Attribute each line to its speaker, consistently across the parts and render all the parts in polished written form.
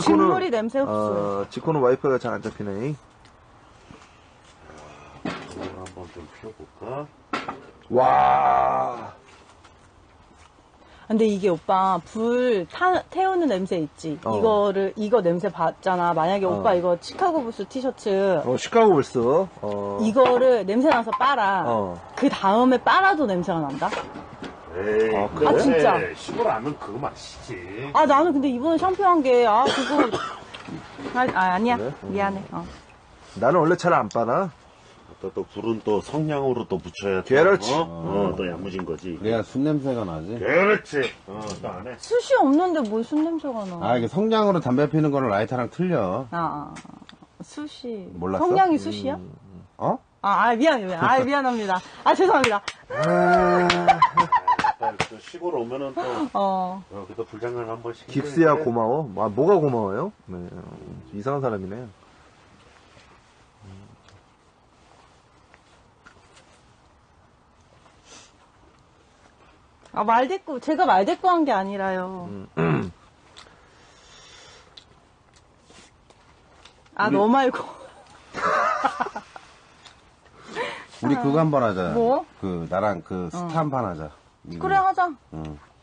Speaker 1: 직물이 냄새 흡수.
Speaker 2: 지코는 와이프가 잘 안 잡히네.
Speaker 3: 이걸 한번 좀 피워볼까?
Speaker 2: 와.
Speaker 1: 근데 이게 오빠 불 태우는 냄새 있지. 이거 냄새 봤잖아. 만약에 오빠 이거 시카고 불스 티셔츠
Speaker 2: 시카고 불스.
Speaker 1: 이거를 냄새 나서 빨아. 그 다음에 빨아도 냄새가 난다.
Speaker 3: 에이,
Speaker 2: 그래?
Speaker 1: 아, 진짜?
Speaker 3: 시골 하면 그거 맛이지.
Speaker 1: 아 나는 근데 이번에 샴푸한 게 그거 아니야.
Speaker 2: 그래?
Speaker 1: 미안해.
Speaker 2: 나는 원래 잘 안 빨아.
Speaker 3: 또 불은 또 성냥으로 또 붙여야
Speaker 2: 그렇지.
Speaker 3: 또 야무진 거지.
Speaker 4: 그래야 순냄새가 나지.
Speaker 3: 그렇지. 또 안 해.
Speaker 1: 숯이 없는데 뭘 숯냄새가 나.
Speaker 4: 아, 이게 성냥으로 담배 피는 거는 라이터랑 틀려.
Speaker 1: 숯이.
Speaker 4: 몰랐어?
Speaker 1: 성냥이 숯이야?
Speaker 4: 어?
Speaker 1: 미안합니다. 죄송합니다.
Speaker 3: 또 시골 오면은 또 여기도 불장난 한 번씩.
Speaker 2: 긱스야 고마워. 뭐가 고마워요? 네. 이상한 사람이네.
Speaker 1: 제가 말대꾸 한 게 아니라요. 너 말고.
Speaker 4: 우리 그거 한번 하자.
Speaker 1: 뭐?
Speaker 4: 나랑 스타 한 판 하자.
Speaker 1: 그래, 하자.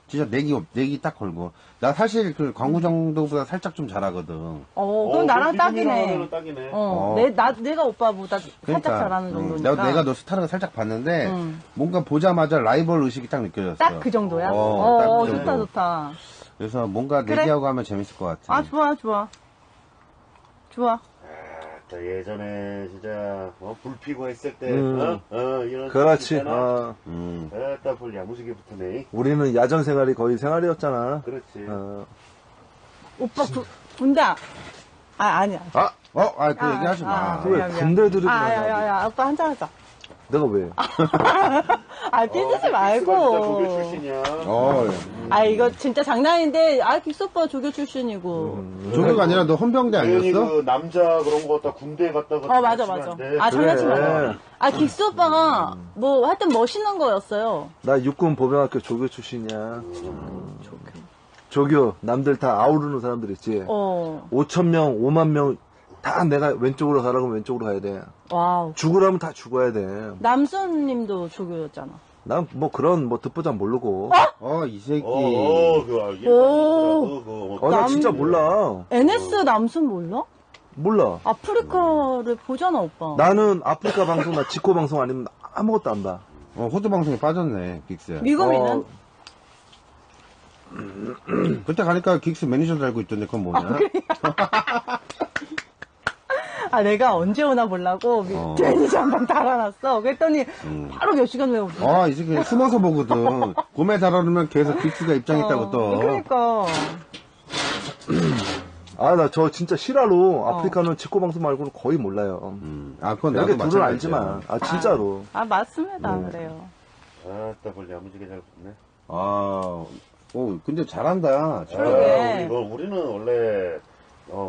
Speaker 4: 진짜 내기 딱 걸고. 나 사실 광고 정도보다 살짝 좀 잘하거든.
Speaker 1: 그럼 나랑 딱이네.
Speaker 3: 딱이네.
Speaker 1: 내가 오빠보다 살짝 잘하는 정도니까.
Speaker 4: 내가 너 스타를 살짝 봤는데, 뭔가 보자마자 라이벌 의식이 딱 느껴졌어.
Speaker 1: 딱 그 정도야?
Speaker 4: 딱 그
Speaker 1: 좋다,
Speaker 4: 정도.
Speaker 1: 좋다.
Speaker 4: 그래서 뭔가
Speaker 1: 그래.
Speaker 4: 내기하고 하면 재밌을 것 같아.
Speaker 1: 좋아.
Speaker 3: 예전에 진짜 불 피고 했을 때 이런
Speaker 2: 그렇지.
Speaker 3: 딱 불 야무지게 붙으네.
Speaker 2: 우리는 야전 생활이 거의 생활이었잖아.
Speaker 3: 그렇지.
Speaker 1: 오빠 군대 아니야.
Speaker 4: 그 얘기하지 마.
Speaker 2: 왜 군대들이
Speaker 1: 야, 오빠 한잔 하자.
Speaker 2: 내가 왜?
Speaker 1: 삐지지
Speaker 3: 조교
Speaker 1: 말고.
Speaker 3: 출신이야.
Speaker 1: 이거 진짜 장난인데, 긱스 오빠 조교 출신이고.
Speaker 4: 조교가 아니라 너 헌병대 아니었어?
Speaker 3: 그 남자 그런 거 갖다 군대 갔다가.
Speaker 1: 맞아. 장난치지
Speaker 2: 그래.
Speaker 1: 마. 긱스 오빠가 하여튼 멋있는 거였어요.
Speaker 2: 나 육군 보병학교 조교 출신이야. 조교. 남들 다 아우르는 사람들 있지. 5,000명, 5만 명 다 내가 왼쪽으로 가라고 하면 왼쪽으로 가야 돼.
Speaker 1: 와우.
Speaker 2: 죽으라면 다 죽어야 돼.
Speaker 1: 남순님도 조교였잖아.
Speaker 2: 난 그런 듣보잡 모르고.
Speaker 4: 이 새끼.
Speaker 2: 나 진짜 몰라.
Speaker 1: NS 남순 몰라?
Speaker 2: 몰라.
Speaker 1: 아프리카를 보잖아, 오빠.
Speaker 2: 나는 아프리카 방송, 나 지코 방송 아니면 아무것도 안 봐.
Speaker 4: 호주 방송에 빠졌네, 긱스.
Speaker 1: 미국이는?
Speaker 4: 그때 가니까 긱스 매니저도 알고 있던데, 그건 뭐냐?
Speaker 1: 내가 언제 오나 보려고 매니저 한 방 달아놨어. 그랬더니 바로 몇 시간 후에 오더라.
Speaker 4: 이 새끼 숨어서 보거든. 고메 달아놓으면 계속 긱스가 입장했다고 또.
Speaker 1: 그러니까.
Speaker 2: 나 저 진짜 실화로 아프리카는 직구 방송 말고는 거의 몰라요.
Speaker 4: 그건 나도
Speaker 2: 이렇게 둘은 알지만. 진짜로.
Speaker 1: 맞습니다. 그래요.
Speaker 3: 딱 야무지게 잘 붙네.
Speaker 4: 근데 잘한다.
Speaker 1: 그러게.
Speaker 3: 우리는 원래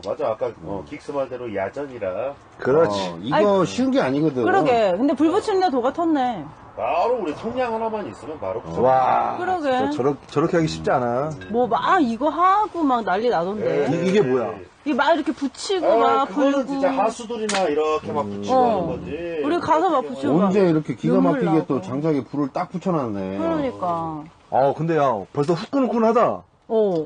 Speaker 3: 맞아. 아까 긱스 말대로 야전이라.
Speaker 2: 그렇지.
Speaker 4: 이거 쉬운 게 아니거든.
Speaker 1: 그러게. 근데 불 붙이는데 도가 텄네.
Speaker 3: 바로 우리 성냥 하나만 있으면 바로
Speaker 2: 와.
Speaker 1: 그러게.
Speaker 2: 저렇게 하기 쉽지 않아.
Speaker 1: 이거 하고 막 난리 나던데.
Speaker 2: 이게 뭐야?
Speaker 1: 이게 막 이렇게 붙이고 막
Speaker 3: 그거는
Speaker 1: 불고.
Speaker 3: 진짜 하수들이나 이렇게 막 붙이고 하는 거지.
Speaker 1: 우리 가서 막 붙이고.
Speaker 4: 언제 이렇게 기가
Speaker 1: 눈물
Speaker 4: 막히게
Speaker 1: 나고.
Speaker 4: 또 장작에 불을 딱 붙여놨네.
Speaker 1: 그러니까.
Speaker 2: 근데 벌써 후끈후끈하다.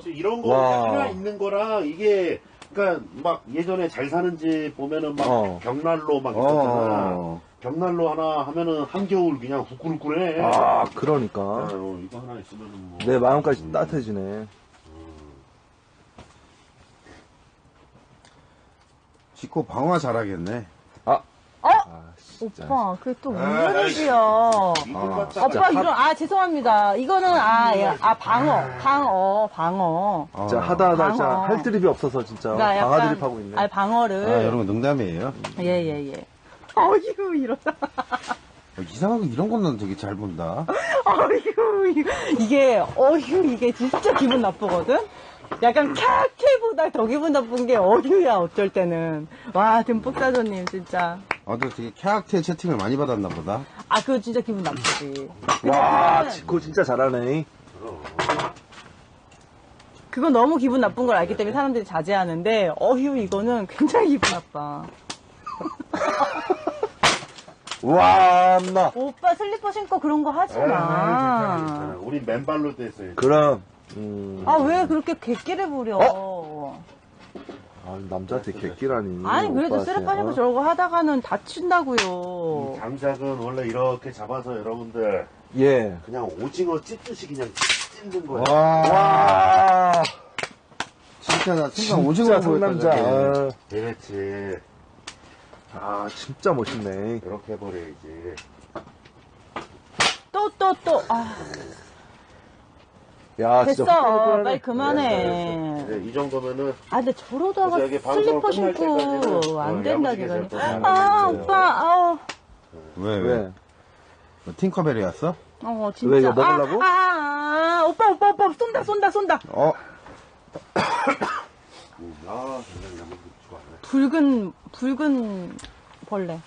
Speaker 3: 이런 거
Speaker 2: 와.
Speaker 3: 하나 있는 거랑 이게 그러니까 막 예전에 잘 사는 집 보면은 막 벽난로 막 있었잖아. 벽난로 하나 하면은 한겨울 그냥 후끈후끈해.
Speaker 2: 그러니까.
Speaker 3: 이거 하나 있으면은 뭐.
Speaker 2: 내 마음까지 따뜻해지네.
Speaker 4: 지코 방화 잘하겠네.
Speaker 1: 오빠, 그게 또 무슨 얘기야. 오빠, 죄송합니다. 이거는, 방어.
Speaker 2: 진짜 하다
Speaker 1: 방어.
Speaker 2: 할 드립이 없어서 진짜
Speaker 1: 그러니까
Speaker 2: 방아드립 하고 있네.
Speaker 1: 방어를.
Speaker 4: 여러분 농담이에요.
Speaker 1: 예. 어휴, 이러다.
Speaker 4: 이상하게 이런 건 난 되게 잘 본다.
Speaker 1: 이게 진짜 기분 나쁘거든? 약간 캬케보다 더 기분 나쁜 게 어휴야, 어쩔 때는. 와, 듬뿍사조님, 진짜.
Speaker 4: 너 되게 캬악테 채팅을 많이 받았나 보다.
Speaker 1: 그거 진짜 기분 나쁘지.
Speaker 2: 와, 지코 진짜 잘하네.
Speaker 1: 그건 너무 기분 나쁜 걸 알기 때문에 사람들이 자제하는데, 어휴, 이거는 굉장히 기분 나빠.
Speaker 2: 와, 나.
Speaker 1: 오빠 슬리퍼 신고 그런 거 하지 마.
Speaker 3: 우리 맨발로 됐어요.
Speaker 2: 그럼,
Speaker 1: 아, 왜 그렇게 객기를 부려?
Speaker 2: 아, 남자한테 객기라니.
Speaker 1: 아니, 그래도
Speaker 2: 오빠한테,
Speaker 1: 쓰레빠 신고 저러고 하다가는 다친다고요.
Speaker 3: 장작은 원래 이렇게 잡아서 여러분들
Speaker 2: 예.
Speaker 3: 그냥 오징어 찢듯이 그냥 찢는 거야.
Speaker 2: 와.
Speaker 4: 진짜 나 순간 오징어
Speaker 2: 상남자.
Speaker 4: 보였다.
Speaker 3: 그렇지.
Speaker 2: 아, 진짜 멋있네.
Speaker 3: 이렇게 해버려야지.
Speaker 1: 또. 아,
Speaker 2: 야, 진짜.
Speaker 1: 됐어. 빨리 그만해.
Speaker 3: 네, 이 정도면은
Speaker 1: 아, 근데 저러다가
Speaker 3: 그래서 여기 방송
Speaker 1: 슬리퍼
Speaker 3: 끝날 때까지는,
Speaker 1: 신고 안 된다니까.
Speaker 3: 야무지게 잘
Speaker 1: 아,
Speaker 3: 거예요.
Speaker 1: 오빠, 아우.
Speaker 4: 왜?
Speaker 2: 왜?
Speaker 4: 너 팅커벨이 왔어?
Speaker 1: 진짜.
Speaker 2: 왜, 이거 먹으려고?
Speaker 1: 오빠, 쏜다.
Speaker 4: 어?
Speaker 1: 붉은 벌레.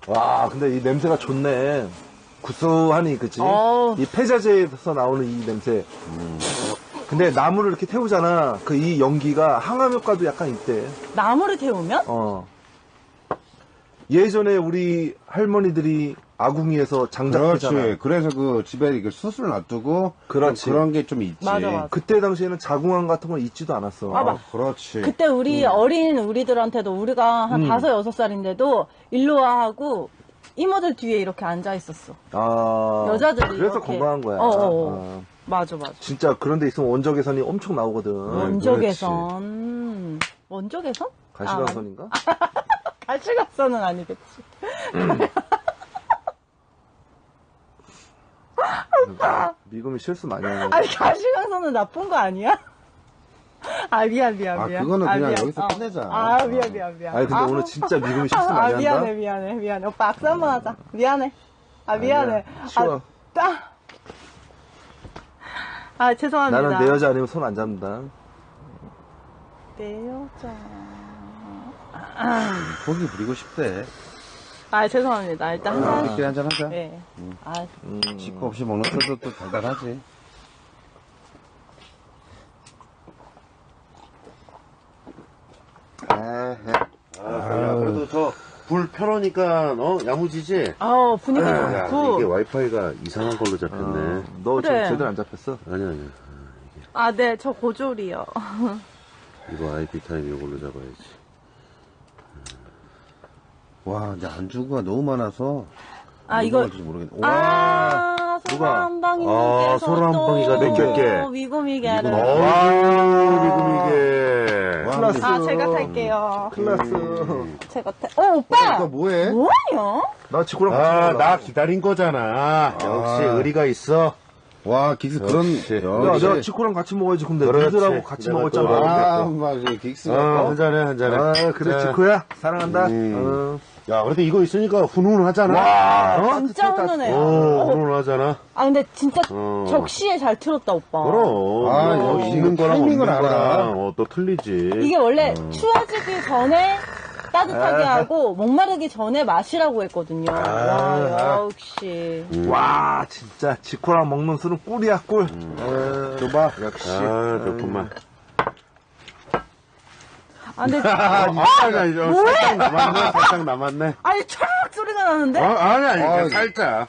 Speaker 2: 와, 근데 이 냄새가 좋네. 구수하니, 그치? 이 폐자재에서 나오는 이 냄새. 근데 나무를 이렇게 태우잖아. 그 이 연기가 항암 효과도 약간 있대.
Speaker 1: 나무를 태우면?
Speaker 2: 예전에 우리 할머니들이 아궁이에서 장작했잖아.
Speaker 4: 그렇지. 그래서 그 집에 이렇게 숯을 놔두고
Speaker 2: 그렇지.
Speaker 4: 그런 게 좀 있지.
Speaker 1: 맞아.
Speaker 2: 그때 당시에는 자궁암 같은 건 있지도 않았어.
Speaker 4: 그렇지.
Speaker 1: 그때 어린 우리들한테도 우리가 한 5, 6살인데도 일로 와 하고 이모들 뒤에 이렇게 앉아 있었어. 여자들이
Speaker 2: 그래서
Speaker 1: 이렇게.
Speaker 2: 건강한 거야.
Speaker 1: 맞아.
Speaker 2: 진짜 그런 데 있으면 원적 개선이 엄청 나오거든.
Speaker 1: 원적외선. 원적외선?
Speaker 2: 가시광선인가?
Speaker 1: 가시광선은 아니겠지.
Speaker 2: 미금이 실수 많이 하네.
Speaker 1: 아니, 가시광선은 나쁜 거 아니야? 미안.
Speaker 4: 그거는 그냥 여기서 끝내자.
Speaker 1: 미안.
Speaker 2: 아니, 근데 오늘 진짜 미금이 실수 많이 한다?
Speaker 1: 미안해. 오빠 악수 한번 하자. 미안해. 미안해.
Speaker 2: 쉬워.
Speaker 1: 죄송합니다.
Speaker 2: 나는 내 여자 아니면 손 안 잡는다.
Speaker 1: 내 여자.
Speaker 4: 고기 부리고 싶대.
Speaker 1: 죄송합니다. 일단
Speaker 4: 우리끼리 한잔 하자.
Speaker 1: 네.
Speaker 4: 식구 없이 먹는 것도 또 달달하지.
Speaker 3: 그래도 저 불 펴놓으니까 야무지지?
Speaker 1: 분위기
Speaker 3: 야,
Speaker 1: 좋고.
Speaker 3: 이게 와이파이가 이상한 걸로 잡혔네.
Speaker 2: 너
Speaker 1: 그래.
Speaker 2: 지금 제대로 안 잡혔어?
Speaker 3: 아니야.
Speaker 1: 네, 저 고졸이요.
Speaker 3: 이거 IP 타임 이걸로 잡아야지.
Speaker 4: 와, 이제 안주가 너무 많아서.
Speaker 1: 이거.
Speaker 4: 먹을지 모르겠네. 와.
Speaker 1: 소라 한 방이님께서
Speaker 3: 소라 한 방이가 몇 개?
Speaker 1: 위고미게를.
Speaker 3: 미금이게.
Speaker 2: 클라스.
Speaker 1: 제가 탈게요.
Speaker 2: 클라스.
Speaker 1: 제가 오빠!
Speaker 4: 너 뭐해?
Speaker 1: 뭐하냐?
Speaker 2: 나 지구랑 같이 먹어라.
Speaker 3: 나 기다린 거잖아. 역시 의리가 있어.
Speaker 4: 와, 긱스 그런.
Speaker 2: 야, 내가 지코랑 같이 먹어야지. 근데
Speaker 3: 그렇지.
Speaker 2: 니들하고 같이
Speaker 3: 내가
Speaker 2: 먹었잖아.
Speaker 3: 또
Speaker 4: 맞아. 긱스가.
Speaker 3: 한잔해.
Speaker 2: 그래, 지코야. 사랑한다.
Speaker 3: 야, 그래도 이거 있으니까 훈훈하잖아.
Speaker 1: 진짜 훈훈해요.
Speaker 3: 훈훈하잖아.
Speaker 1: 근데 진짜 적시에 잘 틀었다, 오빠.
Speaker 3: 그럼. 있는 거랑
Speaker 4: 타이밍을
Speaker 3: 없는
Speaker 4: 알아.
Speaker 3: 거랑 또 틀리지.
Speaker 1: 이게 원래 추워지기 전에 따뜻하게 하고 목마르기 전에 마시라고 했거든요. 와, 역시.
Speaker 2: 와, 진짜 지코랑 먹는 술은 꿀이야, 꿀.
Speaker 3: 줘봐.
Speaker 2: 역시.
Speaker 3: 좋구만.
Speaker 1: 근데
Speaker 3: 살짝 남았네.
Speaker 1: 촥 소리가 나는데?
Speaker 3: 아니, 살짝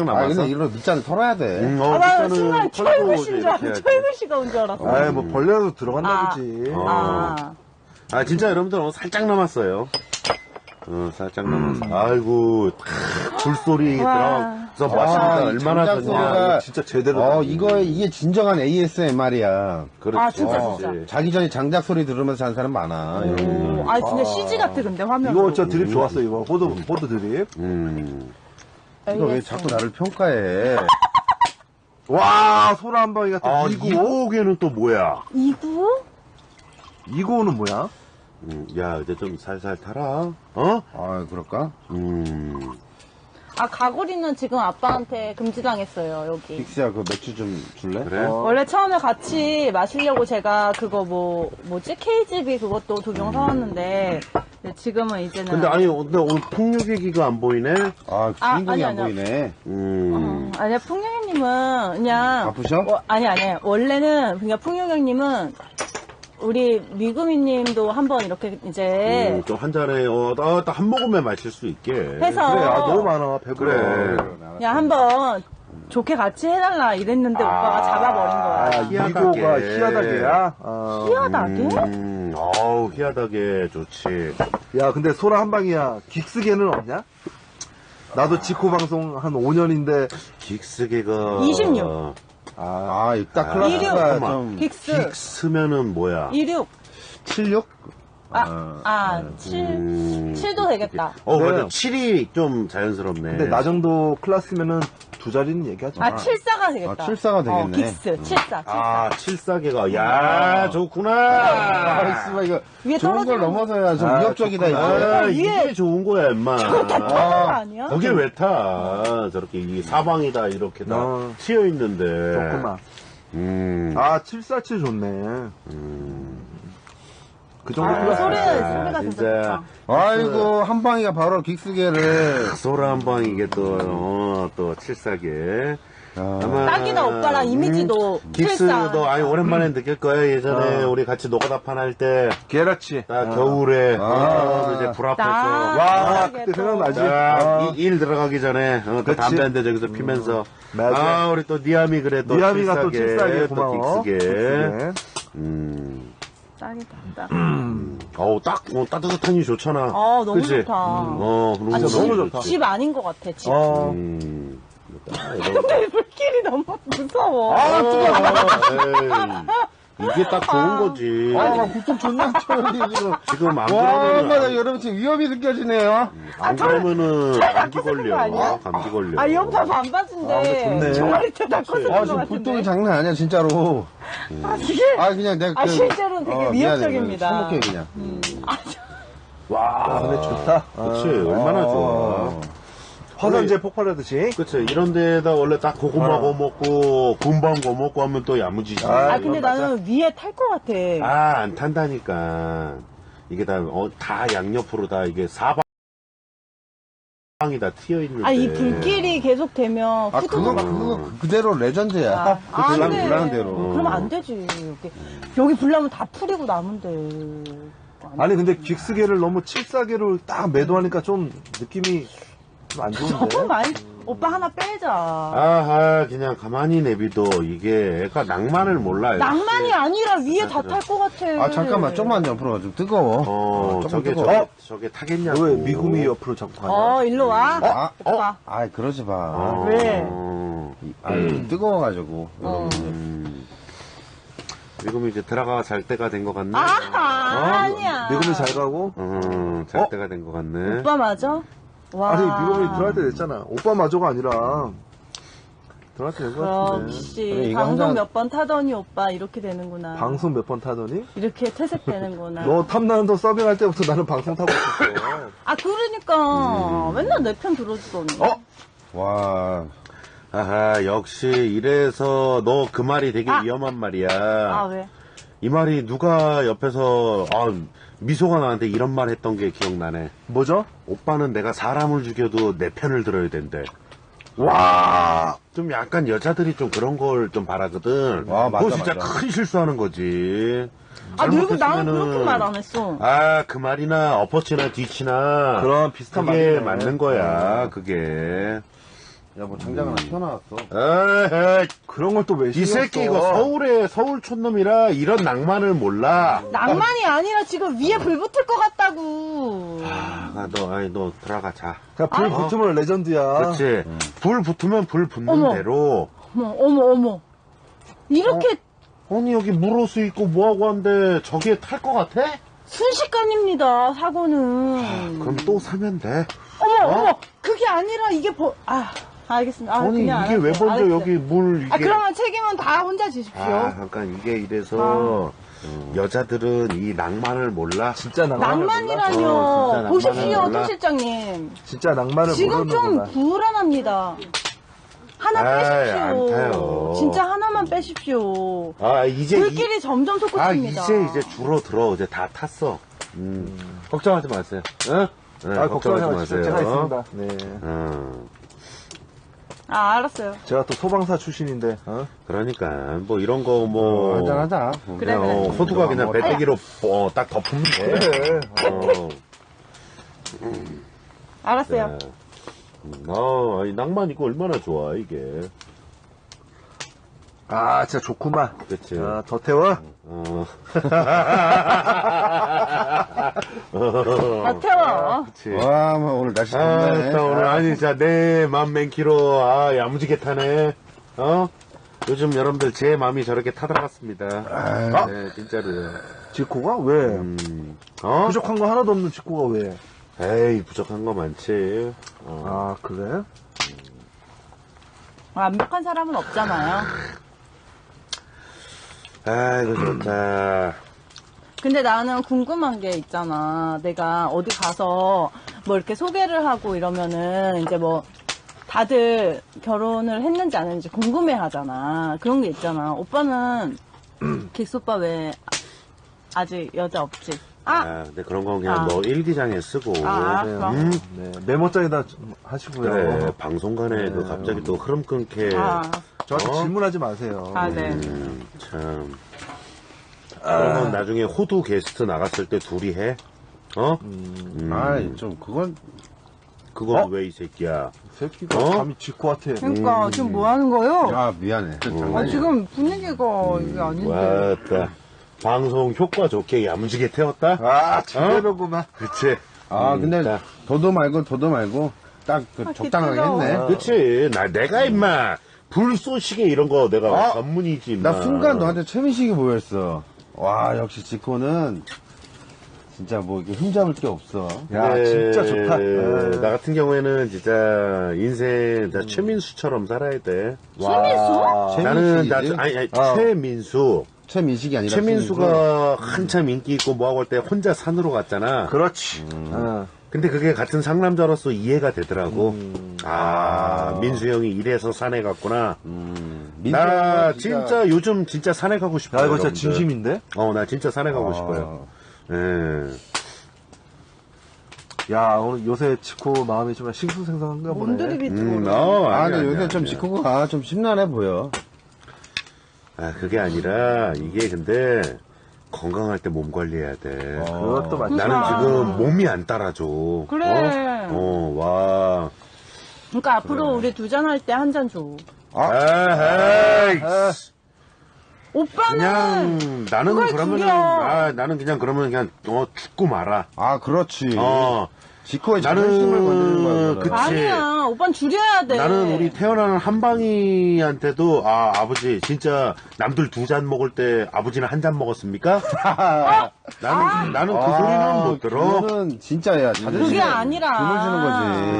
Speaker 3: 남았어.
Speaker 4: 근데 이런 밑잔을 털어야 돼.
Speaker 1: 나 순간 철구씨인 줄 알았어. 철구씨가 온 줄 알았어.
Speaker 2: 뭐 벌레라도 들어간다 보지.
Speaker 3: 진짜 여러분들 살짝 남았어요. 살짝 남았어. 아이고, 불소리 들어서 마시니까 얼마나 좋냐.
Speaker 2: 진짜 제대로.
Speaker 4: 이게 진정한 ASMR이야.
Speaker 3: 그렇지.
Speaker 1: 진짜.
Speaker 4: 자기 전에 장작 소리 들으면서 자는 사람 많아.
Speaker 1: 진짜 CG 같아, 근데 화면.
Speaker 2: 이거 진짜 드립 좋았어, 이거. 보드 드립.
Speaker 4: 이거 왜 자꾸 나를 평가해?
Speaker 2: 와, 소라 한 방이가 또
Speaker 3: 이고개는 또 뭐야?
Speaker 1: 이구?
Speaker 2: 이고는 뭐야?
Speaker 3: 야, 이제 좀 살살 타라.
Speaker 4: 그럴까?
Speaker 1: 가구리는 지금 아빠한테 금지당했어요, 여기.
Speaker 4: 긱스야, 그 맥주 좀 줄래?
Speaker 3: 그래?
Speaker 1: 원래 처음에 같이 마시려고 제가 그거 KGB 그것도 2병 사왔는데 네, 지금은 이제는.
Speaker 3: 근데 근데 오늘 풍류기기가 안 보이네?
Speaker 4: 아, 주인공이
Speaker 1: 아니,
Speaker 4: 안
Speaker 1: 아니요.
Speaker 4: 보이네.
Speaker 1: 아니야, 풍경님은 그냥.
Speaker 4: 바쁘셔?
Speaker 1: 아니. 원래는, 그냥 풍경님은 우리 미구미님도 한번 이렇게 이제
Speaker 3: 좀 한 잔에, 딱 한 모금에 마실 수 있게.
Speaker 1: 해서.
Speaker 2: 그래, 너무 많아. 배불러.
Speaker 3: 그래.
Speaker 1: 그냥 한번 좋게 같이 해달라 이랬는데 오빠가 잡아버린 거야.
Speaker 2: 미고가 희하다게야?
Speaker 1: 희하다게?
Speaker 3: 어우, 희하다게 좋지.
Speaker 2: 야, 근데 소라 한 방이야. 긱스계는 없냐? 나도 지코 방송 한 5년인데.
Speaker 3: 긱스계가.
Speaker 1: 26.
Speaker 4: 딱 클래스가 좀.
Speaker 1: 긱스.
Speaker 3: 긱스면은 뭐야?
Speaker 1: 26.
Speaker 4: 76?
Speaker 1: 7도 되겠다.
Speaker 2: 네.
Speaker 3: 맞아. 7이 좀 자연스럽네.
Speaker 2: 근데 나 정도 클래스면은 두 자리는 얘기하지 마.
Speaker 1: 74가 되겠다.
Speaker 4: 74가 되겠네.
Speaker 1: 긱스. 74.
Speaker 3: 74개가. 야, 좋구나.
Speaker 4: 씨발, 이거
Speaker 1: 위에
Speaker 4: 좋은 걸
Speaker 1: 떨어지는
Speaker 4: 넘어서야 좀 위협적이다, 이거.
Speaker 3: 이게 좋은 거야, 임마.
Speaker 1: 다 타는 거 아니야?
Speaker 3: 거길 왜 타? 저렇게 이 사방이다, 이렇게 다 튀어 있는데.
Speaker 2: 좋구만. 747 좋네. 그 정도 클래스.
Speaker 1: 소리가 진짜
Speaker 3: 진짜.
Speaker 1: 좋다.
Speaker 4: 아이고, 한방이가 바로 긱스계를.
Speaker 3: 소라 한 방 이게 또 74개.
Speaker 1: 딱이다, 오빠랑 이미지도 74.
Speaker 3: 긱스도 오랜만에 느낄 거야. 예전에 우리 같이 노가다판 할 때.
Speaker 2: 게라치.
Speaker 3: 겨울에 이제 불 앞에서
Speaker 2: 와, 그때 생각나지?
Speaker 3: 일 들어가기 전에 또
Speaker 2: 그치.
Speaker 3: 담배 한 대 저기서 피면서
Speaker 2: 맞아.
Speaker 3: 우리 또 니아미 그래 또
Speaker 2: 니아미가 또
Speaker 3: 74개,
Speaker 2: 74개
Speaker 3: 또
Speaker 2: 고마워.
Speaker 3: 긱스계.
Speaker 1: 딱이다, 딱.
Speaker 3: 따뜻하니 좋잖아.
Speaker 1: 너무
Speaker 3: 그치?
Speaker 1: 좋다.
Speaker 3: 진짜
Speaker 2: 집-
Speaker 3: 너무 좋다.
Speaker 1: 집 아닌 것 같아, 집.
Speaker 3: 근데
Speaker 1: 불길이 너무 무서워.
Speaker 3: 이게 딱 좋은 거지.
Speaker 4: 구독 존나 쳐요, 지금.
Speaker 3: 지금 안
Speaker 4: 와, 나
Speaker 3: 그러면
Speaker 4: 여러분 지금 위협이 느껴지네요.
Speaker 3: 안 그러면은 감기
Speaker 1: 거
Speaker 3: 걸려.
Speaker 1: 아니야?
Speaker 3: 감기 걸려.
Speaker 1: 이 오빠 반바지인데.
Speaker 2: 좋네.
Speaker 1: 종아리 때 닦고
Speaker 3: 그치.
Speaker 1: 쓰는 것
Speaker 4: 지금
Speaker 1: 같은데.
Speaker 4: 굴뚝이 장난 아니야, 진짜로.
Speaker 1: 이게.
Speaker 4: 그냥 내가.
Speaker 1: 실제로는 되게 위협적입니다.
Speaker 4: 행복해, 그냥.
Speaker 3: 와,
Speaker 2: 근데 좋다.
Speaker 3: 그치. 얼마나 좋아.
Speaker 2: 화산재 폭발하듯이.
Speaker 3: 그치. 이런 데다 원래 딱 고구마 구워 먹고, 군밤 구워 먹고 하면 또 야무지지.
Speaker 1: 근데 나는 위에 탈 것 같아.
Speaker 3: 안 탄다니까. 이게 다 양옆으로 다 이게 사방이 다 튀어 있는데.
Speaker 1: 이 불길이 계속 되면
Speaker 4: 그거 그대로 레전드야.
Speaker 1: 안 돼.
Speaker 4: 불나는 대로.
Speaker 1: 그러면 안 되지. 여기 불나면 다 풀이고 남은데.
Speaker 2: 아니, 근데 긱스계를 너무 74개로 딱 매도하니까 좀 느낌이 좀 안 좋은데.
Speaker 1: 조금 많이, 오빠 하나 빼자.
Speaker 3: 그냥 가만히 내비둬. 이게 애가 낭만을 몰라.
Speaker 1: 낭만이 아니라 위에 다 탈 것 같아.
Speaker 4: 잠깐만, 좀만 옆으로 가. 좀 뜨거워. 조금 뜨거워.
Speaker 3: 저게 타겠냐고.
Speaker 2: 너 왜 미국이 옆으로 자꾸 가냐?
Speaker 1: 일로 와. 오빠.
Speaker 4: 그러지 마.
Speaker 1: 왜?
Speaker 4: 좀 뜨거워가지고.
Speaker 3: 미국이 이제 들어가 잘 때가 된 것 같네.
Speaker 1: 아니야.
Speaker 2: 미국이 잘 가고?
Speaker 3: 잘 때가 된 것 같네.
Speaker 1: 오빠 맞아? 와.
Speaker 2: 아니, 미국이 들어갈 때 됐잖아. 오빠 마저가 아니라. 들어갈 때 된 것 같은데.
Speaker 1: 역시
Speaker 4: 그래, 이거
Speaker 1: 방송
Speaker 4: 한 잔-
Speaker 1: 몇 번 타더니 오빠 이렇게 되는구나.
Speaker 2: 방송 몇 번 타더니?
Speaker 1: 이렇게 퇴색되는구나.
Speaker 2: 너 탐나는 더 서빙할 때부터 나는 방송 타고 있었어.
Speaker 1: 그러니까 맨날 내 편 들어주더니.
Speaker 4: 와.
Speaker 3: 역시 이래서 너 그 말이 되게 위험한 말이야.
Speaker 1: 왜?
Speaker 3: 이 말이 누가 옆에서 미소가 나한테 이런 말 했던 게 기억나네.
Speaker 2: 뭐죠?
Speaker 3: 오빠는 내가 사람을 죽여도 내 편을 들어야 된대. 와, 좀 약간 여자들이 좀 그런 걸 좀 바라거든.
Speaker 4: 와, 맞아,
Speaker 3: 그거 진짜
Speaker 4: 맞아.
Speaker 3: 큰 실수하는 거지.
Speaker 1: 그리고 나는
Speaker 3: 잘못했으면은
Speaker 1: 그렇게 말 안 했어.
Speaker 3: 그 말이나 엎어치나 뒤치나
Speaker 2: 그런 비슷한
Speaker 3: 그게
Speaker 2: 말이네.
Speaker 3: 맞는 거야. 그게.
Speaker 4: 야, 뭐 장작 하나 튀어나왔어.
Speaker 3: 에이,
Speaker 2: 그런 걸 또 왜
Speaker 3: 이
Speaker 2: 신경
Speaker 3: 새끼
Speaker 2: 써?
Speaker 3: 이거 서울 촌놈이라 이런 낭만을 몰라.
Speaker 1: 낭만이 아니라 지금 위에 불 붙을 것 같다고.
Speaker 3: 너 들어가 자.
Speaker 2: 그냥 불 붙으면 레전드야.
Speaker 3: 그렇지. 불 붙으면 불 붙는
Speaker 1: 어머.
Speaker 3: 대로.
Speaker 1: 어머. 이렇게
Speaker 3: 아니 여기 물호수 있고 뭐하고 한데 저기에 탈 것 같아?
Speaker 1: 순식간입니다, 사고는.
Speaker 3: 그럼 또 사면 돼.
Speaker 1: 어머, 그게 아니라 이게 알겠습니다.
Speaker 3: 아니
Speaker 1: 그냥
Speaker 3: 이게 왜
Speaker 1: 알았어요.
Speaker 3: 먼저
Speaker 1: 알았어요.
Speaker 3: 여기 물 이게.
Speaker 1: 그러면 책임은 다 혼자 지십시오.
Speaker 3: 잠깐 이게 이래서 여자들은 이 낭만을 몰라.
Speaker 2: 진짜 낭만을 몰라?
Speaker 1: 낭만이라뇨.
Speaker 3: 진짜 낭만을
Speaker 1: 보십시오,
Speaker 3: 몰라.
Speaker 1: ቶ 실장님.
Speaker 2: 진짜 낭만을
Speaker 1: 지금 좀
Speaker 2: 모르는구나.
Speaker 1: 불안합니다. 하나
Speaker 3: 안
Speaker 1: 빼십시오.
Speaker 3: 타요.
Speaker 1: 진짜 하나만 빼십시오.
Speaker 3: 이제
Speaker 1: 불길이 점점 솟구칩니다.
Speaker 3: 이제 줄어들어. 이제 다 탔어. 걱정하지 마세요. 응? 네,
Speaker 2: 걱정하지 마세요. 제가 있습니다. 네.
Speaker 1: 알았어요.
Speaker 2: 제가 또 소방사 출신인데,
Speaker 3: 그러니까 뭐 이런 거 뭐
Speaker 4: 한잔하자.
Speaker 1: 그래.
Speaker 3: 호두가 그냥 배때기로 딱 덮으면 돼.
Speaker 2: 그래.
Speaker 1: 알았어요.
Speaker 3: 이 낭만 이거 얼마나 좋아 이게.
Speaker 2: 아, 진짜 좋구만.
Speaker 3: 그치.
Speaker 2: 더 태워?
Speaker 1: 다 태워.
Speaker 3: 그치.
Speaker 4: 와, 뭐 오늘 날씨 좋네.
Speaker 3: 오늘 아니 진짜 내 맘 맨키로 야무지게 타네. 요즘 여러분들 제 맘이 저렇게 타들어갔습니다. 네, 진짜로요.
Speaker 2: 지코가 왜? 부족한 거 하나도 없는 지코가 왜?
Speaker 3: 에이, 부족한 거 많지.
Speaker 2: 그래?
Speaker 1: 완벽한 사람은 없잖아요.
Speaker 3: 아이고, 좋다.
Speaker 1: 근데 나는 궁금한 게 있잖아. 내가 어디 가서 뭐 이렇게 소개를 하고 이러면은 이제 뭐 다들 결혼을 했는지 안 했는지 궁금해 하잖아. 그런 게 있잖아. 오빠는 긱스 오빠 왜 아직 여자 없지?
Speaker 3: 근데 그런 건 그냥 뭐 일기장에 쓰고.
Speaker 1: 알았어.
Speaker 2: 네, 메모장에다 좀 하시고요.
Speaker 3: 그래, 방송간에 그 갑자기 또 흐름 끊게.
Speaker 2: 저한테 질문하지 마세요.
Speaker 1: 네.
Speaker 3: 참. 그러면 나중에 호두 게스트 나갔을 때 둘이 해?
Speaker 4: 아이, 좀, 그건.
Speaker 3: 그건 왜 이 새끼야?
Speaker 2: 새끼가 감히 지코 같아.
Speaker 1: 그러니까 지금 뭐 하는 거예요?
Speaker 4: 미안해.
Speaker 1: 지금 분위기가 이게 아닌데.
Speaker 3: 왔다. 방송 효과 좋게 야무지게 태웠다?
Speaker 2: 제대로구만.
Speaker 3: 그치.
Speaker 4: 근데, 도도 말고, 딱 적당하게 했네.
Speaker 3: 그치. 내가 임마, 불 쏘시게 이런 거 내가 전문이지, 임마.
Speaker 4: 나 순간 너한테 최민식이 보였어. 와, 역시 지코는, 진짜 뭐, 이게 흠잡을 게 없어.
Speaker 2: 야, 진짜 좋다.
Speaker 3: 나 같은 경우에는 진짜 인생 다 최민수처럼 살아야 돼.
Speaker 1: 최민수?
Speaker 3: 나는
Speaker 4: 최민식이지?
Speaker 3: 최민수.
Speaker 4: 최민식이 아니라
Speaker 3: 최민수가 한참 인기 있고 뭐하고 할 때 혼자 산으로 갔잖아.
Speaker 2: 그렇지.
Speaker 3: 근데 그게 같은 상남자로서 이해가 되더라고. 민수 형이 이래서 산에 갔구나. 나 진짜 요즘 진짜 산에 가고 싶어요.
Speaker 2: 야, 이거 진짜
Speaker 3: 여러분들.
Speaker 2: 진심인데?
Speaker 3: 나 진짜 산에 가고 싶어요. 예.
Speaker 2: 야, 오늘 요새 지코 마음이 좀 싱숭생숭한가 보네.
Speaker 1: 뭔들이 비트
Speaker 4: 근데 요새 좀 지코가 좀 심란해 보여.
Speaker 3: 그게 아니라 이게 근데 건강할 때 몸 관리해야 돼.
Speaker 2: 그것도 맞지.
Speaker 3: 나는 지금 몸이 안 따라줘.
Speaker 1: 그래.
Speaker 3: 와.
Speaker 1: 그러니까 앞으로 우리 두 잔 할 때 한 잔 줘.
Speaker 3: 에이.
Speaker 1: 오빠는
Speaker 3: 그냥 나는
Speaker 1: 그걸
Speaker 3: 그러면은
Speaker 1: 죽여.
Speaker 3: 나는 그냥 그러면 그냥 죽고 말아.
Speaker 4: 그렇지. 지코의 자존심을 건드리는 거야.
Speaker 3: 그치.
Speaker 1: 아니야. 오빠는 줄여야 돼.
Speaker 3: 나는 우리 태어나는 한방이한테도 아버지 진짜 남들 두 잔 먹을 때 아버지는 한 잔 먹었습니까? 나는 그 소리는 못 들어.
Speaker 4: 그거는 진짜야. 자존심에
Speaker 1: 그게 아니라.
Speaker 4: 금을 주는 거지.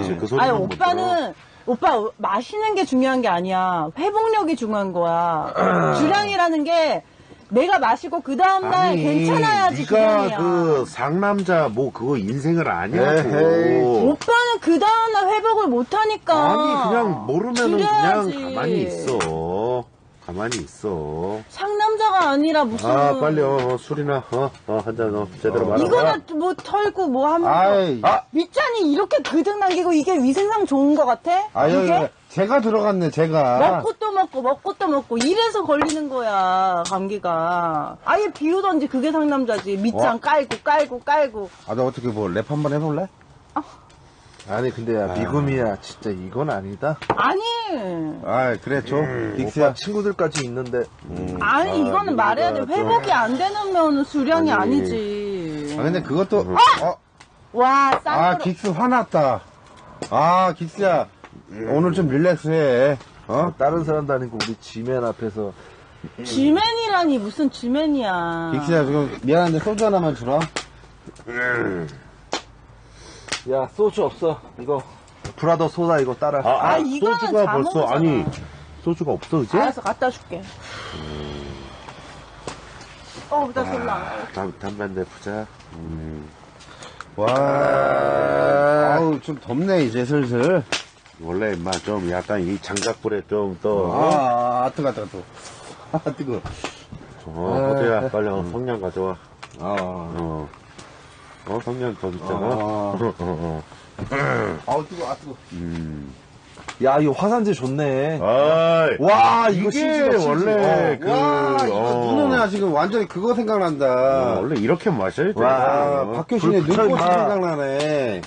Speaker 3: 그치, 그 소리는 못
Speaker 1: 오빠는 오빠 마시는 게 중요한 게 아니야. 회복력이 중요한 거야. 주량이라는 게 내가 마시고 그 다음날 괜찮아야지
Speaker 3: 네가
Speaker 1: 주량이야.
Speaker 3: 그 상남자 뭐 그거 인생을 아냐고.
Speaker 1: 오빠는 그 다음날 회복을 못하니까.
Speaker 3: 아니 그냥 모르면은
Speaker 1: 줄여야지.
Speaker 3: 그냥 가만히 있어. 가만히 있어.
Speaker 1: 상남자가 아니라 무슨.
Speaker 3: 빨리 술이나 한 잔 제대로 말아.
Speaker 1: 이거나 뭐 털고 뭐 하면서. 밑잔이 이렇게 그득 남기고 이게 위생상 좋은 것 같아? 이게?
Speaker 4: 제가 들어갔네, 제가.
Speaker 1: 먹고 또 먹고 이래서 걸리는 거야 감기가. 아예 비우던지 그게 상남자지. 밑잔 깔고.
Speaker 4: 너 어떻게 뭐 랩 한번 해볼래?
Speaker 2: 아니, 근데 야, 미금이야. 진짜 이건 아니다.
Speaker 1: 아니.
Speaker 4: 그래, 줘.
Speaker 2: 오빠
Speaker 4: 빅스야.
Speaker 2: 친구들까지 있는데.
Speaker 1: 아니 이거는 말해야 돼. 회복이 안 되면 수량이 아니지.
Speaker 4: 근데 그것도,
Speaker 1: 와 쌍으로.
Speaker 4: 긱스 화났다. 긱스야. 오늘 좀 릴렉스 해.
Speaker 2: 다른 사람도 아니고 우리 지맨 앞에서.
Speaker 1: 지맨이라니 무슨 지맨이야.
Speaker 4: 긱스야, 지금 미안한데 소주 하나만 주라.
Speaker 2: 야, 소주 없어. 이거. 브라더 소다 이거 따라.
Speaker 1: 이거는
Speaker 3: 소주가 벌써
Speaker 1: 자몽이잖아.
Speaker 3: 소주가 없어 이제?
Speaker 1: 알았어 갖다 줄게. 나 졸라.
Speaker 3: 담배 한 대 부자.
Speaker 4: 좀 덥네, 이제 슬슬.
Speaker 3: 원래 임마 좀 약간 이 장작불에 좀 또.
Speaker 4: 뜨거.
Speaker 3: 호두야 빨리 성냥 가져와. 성냥 더 있잖아.
Speaker 4: 아우, 뜨거, 뜨거.
Speaker 2: 야, 이거 화산재 좋네.
Speaker 3: 아이,
Speaker 2: 와, 이거
Speaker 3: 이게
Speaker 2: CG다, CG.
Speaker 3: 원래
Speaker 4: 와, 이거 누누나 지금 완전히 그거 생각난다.
Speaker 3: 원래 이렇게 마셔야 돼.
Speaker 4: 와, 박효신의
Speaker 2: 불 붙여,
Speaker 4: 눈꽃이
Speaker 2: 임마.
Speaker 4: 생각나네.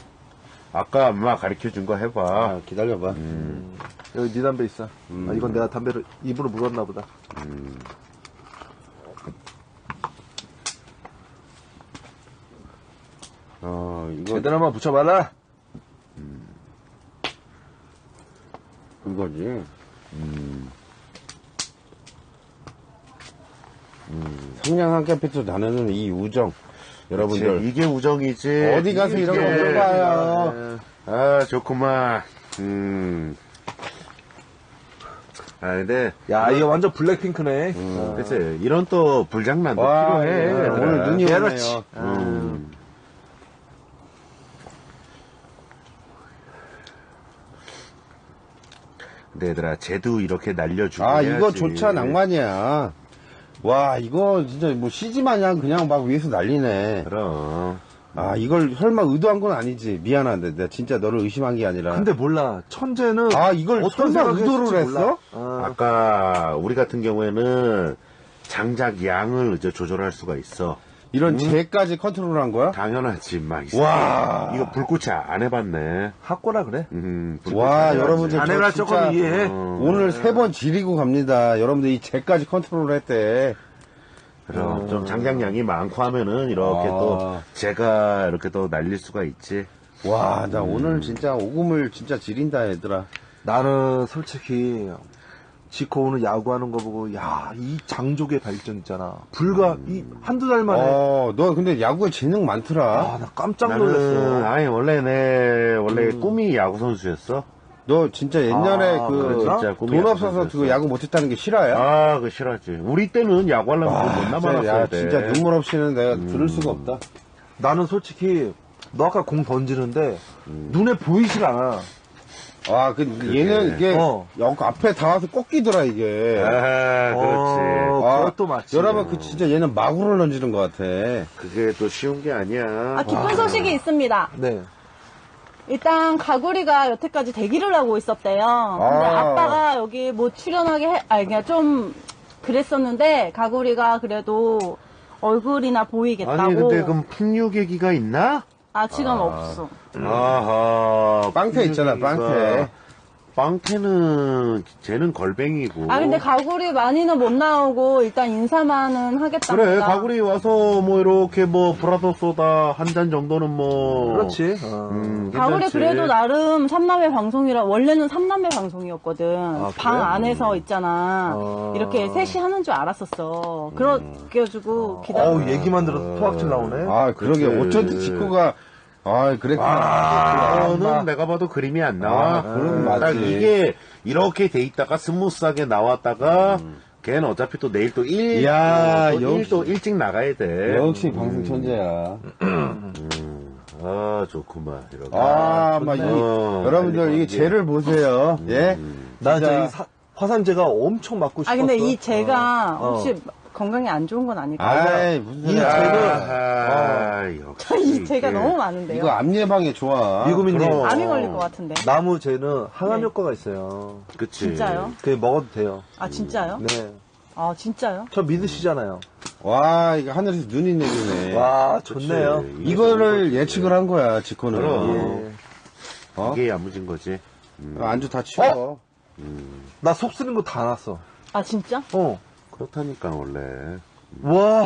Speaker 3: 아까 엄마 가르쳐 준 거 해봐.
Speaker 4: 아, 기다려봐.
Speaker 2: 여기 네 담배 있어. 아, 이건 내가 담배를 입으로 물었나 보다.
Speaker 4: 이거,
Speaker 2: 제대로 한번 붙여봐라.
Speaker 4: 이거지. 성냥 한 캔피트 나누는 이 우정. 여러분들.
Speaker 3: 이게 우정이지.
Speaker 4: 어디 가서 이런 거
Speaker 3: 이게.
Speaker 4: 물어봐요.
Speaker 3: 아, 좋구만. 아, 근데,
Speaker 2: 야, 이거 완전 블랙핑크네.
Speaker 3: 그치. 이런 또 불장난도
Speaker 4: 와,
Speaker 3: 필요해.
Speaker 4: 예,
Speaker 3: 얘들아.
Speaker 4: 오늘 눈이
Speaker 2: 그렇지.
Speaker 4: 오네요.
Speaker 3: 근데 얘들아, 쟤도 이렇게 날려주고.
Speaker 4: 아,
Speaker 3: 해야지.
Speaker 4: 이거조차 낭만이야. 와, 이거 진짜 뭐 CG 마냥 그냥 막 위에서 난리네.
Speaker 3: 그럼.
Speaker 4: 아, 이걸 설마 의도한 건 아니지. 미안한데. 내가 진짜 너를 의심한 게 아니라.
Speaker 2: 근데 몰라. 천재는.
Speaker 4: 아, 이걸
Speaker 2: 어떤
Speaker 4: 설마
Speaker 2: 생각을
Speaker 4: 의도를
Speaker 2: 했을지 몰라.
Speaker 4: 했어?
Speaker 3: 아까 우리 같은 경우에는 장작 양을 이제 조절할 수가 있어.
Speaker 4: 이런 쟤까지 컨트롤한 거야?
Speaker 3: 당연하지, 막.
Speaker 4: 와.
Speaker 3: 이거 불꽃이 안 해봤네.
Speaker 2: 학고라 그래.
Speaker 3: 불꽃이
Speaker 4: 와,
Speaker 3: 안 해봤지.
Speaker 4: 여러분들.
Speaker 2: 자네가
Speaker 4: 저
Speaker 2: 조금
Speaker 4: 진짜
Speaker 2: 이해해.
Speaker 4: 오늘 3번 지리고 갑니다. 여러분들 이 쟤까지 컨트롤을 했대.
Speaker 3: 그럼 좀 장작량이 많고 하면은 이렇게
Speaker 4: 아.
Speaker 3: 또 제가 이렇게 또 날릴 수가 있지.
Speaker 4: 와, 나 오늘 진짜 오금을 진짜 지린다, 얘들아.
Speaker 2: 나는 솔직히 지코 오늘 야구하는 거 보고 야, 이 장족의 발전 있잖아. 불과 이 한두 달 만에
Speaker 4: 너 근데 야구에 재능 많더라.
Speaker 2: 아, 나 깜짝
Speaker 3: 나는
Speaker 2: 놀랐어.
Speaker 3: 아니 원래 꿈이 야구 선수였어.
Speaker 4: 너 진짜 옛날에
Speaker 2: 아,
Speaker 4: 그
Speaker 2: 그랬어?
Speaker 3: 진짜 꿈이
Speaker 4: 돈
Speaker 3: 야구
Speaker 4: 없어서
Speaker 3: 선수였어.
Speaker 4: 그 야구 못했다는 게 실화야?
Speaker 3: 아, 그 싫어하지. 우리 때는 야구하려면 못
Speaker 4: 진짜,
Speaker 3: 남아났어야
Speaker 4: 야,
Speaker 3: 돼.
Speaker 4: 진짜 눈물 없이는 내가 들을 수가 없다.
Speaker 2: 나는 솔직히 너 아까 공 던지는데 눈에 보이질 않아.
Speaker 4: 아, 얘는 이게
Speaker 2: 어.
Speaker 4: 앞에 다 와서 꺾이더라 이게.
Speaker 3: 아, 그렇지.
Speaker 4: 아,
Speaker 2: 그것도 맞지.
Speaker 4: 여러분 그 진짜 얘는 마구를 던지는 것 같아.
Speaker 3: 그게 또 쉬운 게 아니야.
Speaker 1: 아, 기쁜 소식이 있습니다.
Speaker 2: 네.
Speaker 1: 일단 가구리가 여태까지 대기를 하고 있었대요. 근데 아빠가 여기 뭐 출연하게 그냥 좀 그랬었는데 가구리가 그래도 얼굴이나 보이겠다고.
Speaker 3: 아니 근데 그럼 풍류계기가 있나?
Speaker 1: 아, 지금 없어.
Speaker 3: 아하.
Speaker 4: 빵태 있잖아, 빵태.
Speaker 3: 빵태는 쟤는 걸뱅이고.
Speaker 1: 아, 근데 가구리 많이는 못 나오고 일단 인사만은 하겠답니다.
Speaker 3: 그래 가구리 와서 뭐 이렇게 뭐 브라더 소다 한 잔 정도는 뭐
Speaker 2: 그렇지.
Speaker 1: 가구리
Speaker 3: 괜찮지.
Speaker 1: 그래도 나름 삼남매 방송이라 원래는 삼남매 방송이었거든.
Speaker 2: 그래?
Speaker 1: 방 안에서 있잖아.
Speaker 2: 어.
Speaker 1: 이렇게 셋이 하는 줄 알았었어. 그래가지고 기다려.
Speaker 2: 어우, 얘기만 들어도 토악질 나오네.
Speaker 4: 아, 그러게.
Speaker 3: 그치.
Speaker 4: 어쩐지 지코가, 그랬구나.
Speaker 3: 그거는 내가 봐도 그림이 안 나와.
Speaker 4: 그럼 맞지.
Speaker 3: 딱 이게 이렇게 돼 있다가 스무스하게 나왔다가 걔는 어차피 또 내일 또
Speaker 4: 야,
Speaker 3: 또 일찍 나가야 돼.
Speaker 4: 역시 방송 천재야.
Speaker 3: 아, 좋구만. 이렇게.
Speaker 4: 여러분들, 이게 쟤를 보세요. 예?
Speaker 2: 나
Speaker 4: 진짜.
Speaker 2: 진짜 화산재가 엄청 맞고 싶었어.
Speaker 1: 아, 근데 이 제가
Speaker 2: 어.
Speaker 1: 혹시 건강에 안 좋은 건 아닐까?
Speaker 4: 아이, 무슨
Speaker 2: 이
Speaker 4: 소리야.
Speaker 3: 역시.
Speaker 1: 이 제가
Speaker 3: 이게.
Speaker 1: 너무 많은데요.
Speaker 4: 이거 암 예방에 좋아.
Speaker 2: 미구민님,
Speaker 3: 그럼.
Speaker 1: 암이 걸릴 것 같은데.
Speaker 2: 나무재는 항암
Speaker 1: 네.
Speaker 2: 효과가 있어요.
Speaker 3: 그치.
Speaker 1: 진짜요?
Speaker 2: 그게 먹어도 돼요.
Speaker 1: 아, 진짜요?
Speaker 2: 네.
Speaker 1: 아, 진짜요?
Speaker 2: 저 믿으시잖아요.
Speaker 4: 와, 이거 하늘에서 눈이 내리네.
Speaker 2: 와,
Speaker 3: 그치.
Speaker 2: 좋네요.
Speaker 3: 이게
Speaker 4: 이거를
Speaker 3: 좋은 거지.
Speaker 4: 예측을 한 거야, 지코는.
Speaker 3: 그럼.
Speaker 2: 예.
Speaker 3: 이게 야무진 거지.
Speaker 4: 안주 다 치워.
Speaker 2: 나 속 쓰린 거 다 났어.
Speaker 1: 아, 진짜?
Speaker 3: 그렇다니까, 원래.
Speaker 2: 와,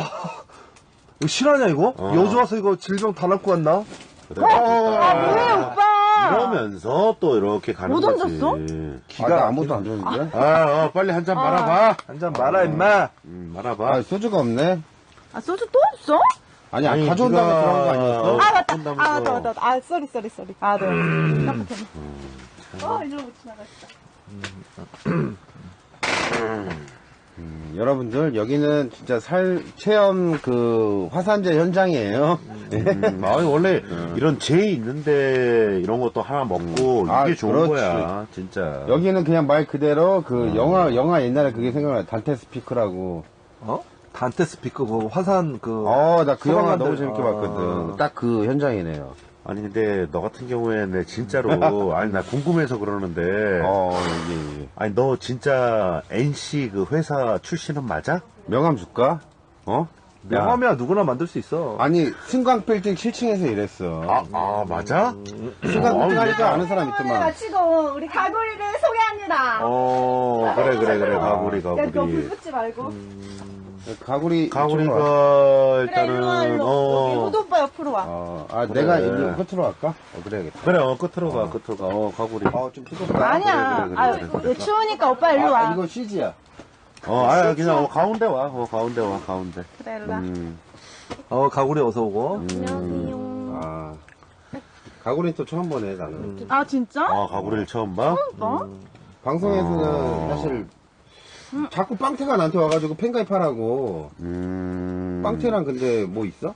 Speaker 2: 이거 실화냐, 이거?
Speaker 3: 어.
Speaker 2: 여주 와서 이거 질병 다 낳고 왔나?
Speaker 3: 그래.
Speaker 1: 왜, 오빠?
Speaker 3: 이러면서 또 이렇게 가는
Speaker 1: 못
Speaker 3: 거지.
Speaker 1: 얹었어?
Speaker 4: 나 아무도 안 줬는데?
Speaker 3: 빨리 한 잔 말아봐.
Speaker 2: 한잔 말아, 임마.
Speaker 3: 말아봐.
Speaker 4: 아, 소주가 없네?
Speaker 1: 아, 소주 또 없어?
Speaker 4: 아니,
Speaker 3: 아니,
Speaker 4: 가져온다고
Speaker 3: 네가-
Speaker 4: 그런 거 아니었어?
Speaker 1: 아, 맞다.
Speaker 3: 온다면서.
Speaker 1: 아, 맞다. 아, 쏘리. 아, 네. 깜빡했네. 일로 못 지나갔어.
Speaker 4: 여러분들, 여기는 진짜 체험 화산재 현장이에요.
Speaker 3: 아니, 원래 이런 재 있는데 이런 것도 하나 먹고
Speaker 4: 아,
Speaker 3: 이게 좋은
Speaker 4: 그렇지.
Speaker 3: 거야, 진짜.
Speaker 4: 여기는 그냥 말 그대로 영화 옛날에 그게 생각나. 단테 스피크라고.
Speaker 2: 어? 단테스 피크 그 화산 그.
Speaker 4: 나 그 영화 너무
Speaker 2: 소방관들.
Speaker 4: 재밌게 봤거든. 딱 그 현장이네요.
Speaker 3: 아니 근데 너 같은 경우에는 진짜로 아니 나 궁금해서 그러는데
Speaker 4: 예.
Speaker 3: 아니 너 진짜 NC 그 회사 출신은 맞아?
Speaker 4: 명함 줄까?
Speaker 2: 명함이야 누구나 만들 수 있어.
Speaker 4: 아니, 승강 빌딩 7층에서 일했어.
Speaker 3: 맞아?
Speaker 4: 승강 빌딩 하니까 아는 사람 있더만.
Speaker 5: 마치고 우리 가구리를 소개합니다.
Speaker 3: 그래 가구리
Speaker 5: 야, 너 불 붙지 말고.
Speaker 4: 가구리.
Speaker 3: 가구리가
Speaker 1: 그래, 일로 와,
Speaker 3: 일단은
Speaker 1: 일로. 여기 호도 오빠 옆으로 와.
Speaker 4: 내가 일로 끝으로 갈까? 그래야겠다.
Speaker 3: 그래 끝으로 가 가구리
Speaker 4: 좀 피곤하다.
Speaker 1: 아니야.
Speaker 3: 그래.
Speaker 1: 추우니까 오빠 일로 와.
Speaker 4: 이거 CG야.
Speaker 3: 그냥 가운데 와 가운데
Speaker 1: 그래, 일로 와.
Speaker 2: 가구리 어서 오고.
Speaker 4: 가구리 또 처음 보네, 나는.
Speaker 1: 아, 진짜?
Speaker 3: 가구리를 처음 봐?
Speaker 1: 뭐?
Speaker 4: 방송에서는 사실, 자꾸 빵태가 나한테 와가지고 팬가입하라고. 빵태랑 근데 뭐 있어?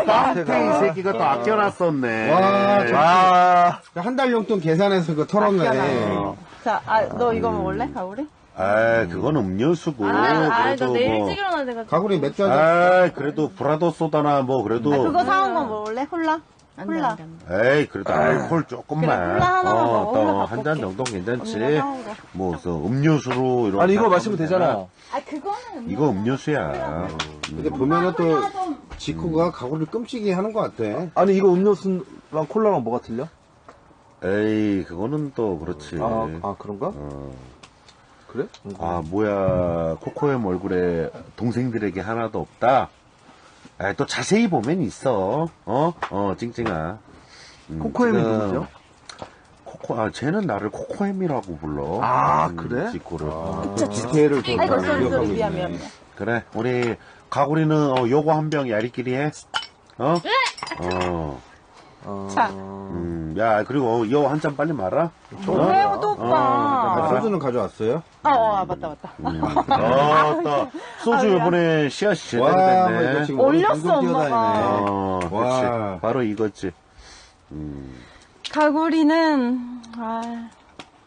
Speaker 3: 빵태 이 새끼가 또 아껴놨었네.
Speaker 4: 와, 한 달 용돈 계산해서 그거 털었네.
Speaker 1: 자, 너 이거 먹을래? 가구리?
Speaker 3: 그건 음료수고.
Speaker 1: 나
Speaker 3: 그래도
Speaker 1: 내일
Speaker 3: 뭐.
Speaker 1: 일찍 일어나야 돼가지고.
Speaker 4: 가구리 맥주 한 잔.
Speaker 3: 그래도 브라더 소다나 뭐 그래도.
Speaker 1: 그거 사온 거 먹을래? 홀라? 홀라.
Speaker 3: 에이, 그래도 알콜 조금만.
Speaker 1: 그래, 콜라 하나만 먹어. 콜라
Speaker 3: 한 잔
Speaker 1: 바꿀게.
Speaker 3: 정도 괜찮지.
Speaker 1: 언니가 사온 거.
Speaker 3: 뭐, 음료수로 이런.
Speaker 2: 아니 이거
Speaker 3: 거
Speaker 2: 마시면 되잖아.
Speaker 1: 그거는.
Speaker 3: 이거 음료수야.
Speaker 4: 근데 보면은 또, 지코가 가구리를 끔찍이 하는 것 같아.
Speaker 2: 아니 이거 음료수랑 콜라랑 뭐가 틀려?
Speaker 3: 에이, 그거는 또 그렇지.
Speaker 2: 그런가? 그래?
Speaker 3: 뭐야. 코코엠 얼굴에 동생들에게 하나도 없다. 또 자세히 보면 있어. 찡찡아.
Speaker 2: 코코엠이
Speaker 3: 지금
Speaker 2: 누구죠?
Speaker 3: 쟤는 나를 코코엠이라고 불러.
Speaker 2: 그래?
Speaker 3: 지코를.
Speaker 4: 디테일을 더
Speaker 1: 아이고,
Speaker 4: 잘 기억하고
Speaker 1: 쏘리, 미안.
Speaker 4: 있네.
Speaker 3: 그래, 우리 가구리는 요거 한 병 야리끼리 해.
Speaker 1: 자.
Speaker 3: 야, 그리고 요 한 잔 빨리 말아.
Speaker 1: 왜, 호도 오빠.
Speaker 4: 소주는 가져왔어요?
Speaker 1: 맞다.
Speaker 3: 또 소주 이번에 씨앗이 제대로
Speaker 4: 와,
Speaker 3: 됐네.
Speaker 4: 이거 지금
Speaker 1: 올렸어,
Speaker 4: 방송 뛰어다니네.
Speaker 1: 엄마가.
Speaker 3: 그렇지.
Speaker 4: 와.
Speaker 3: 바로 이거지.
Speaker 1: 가구리는,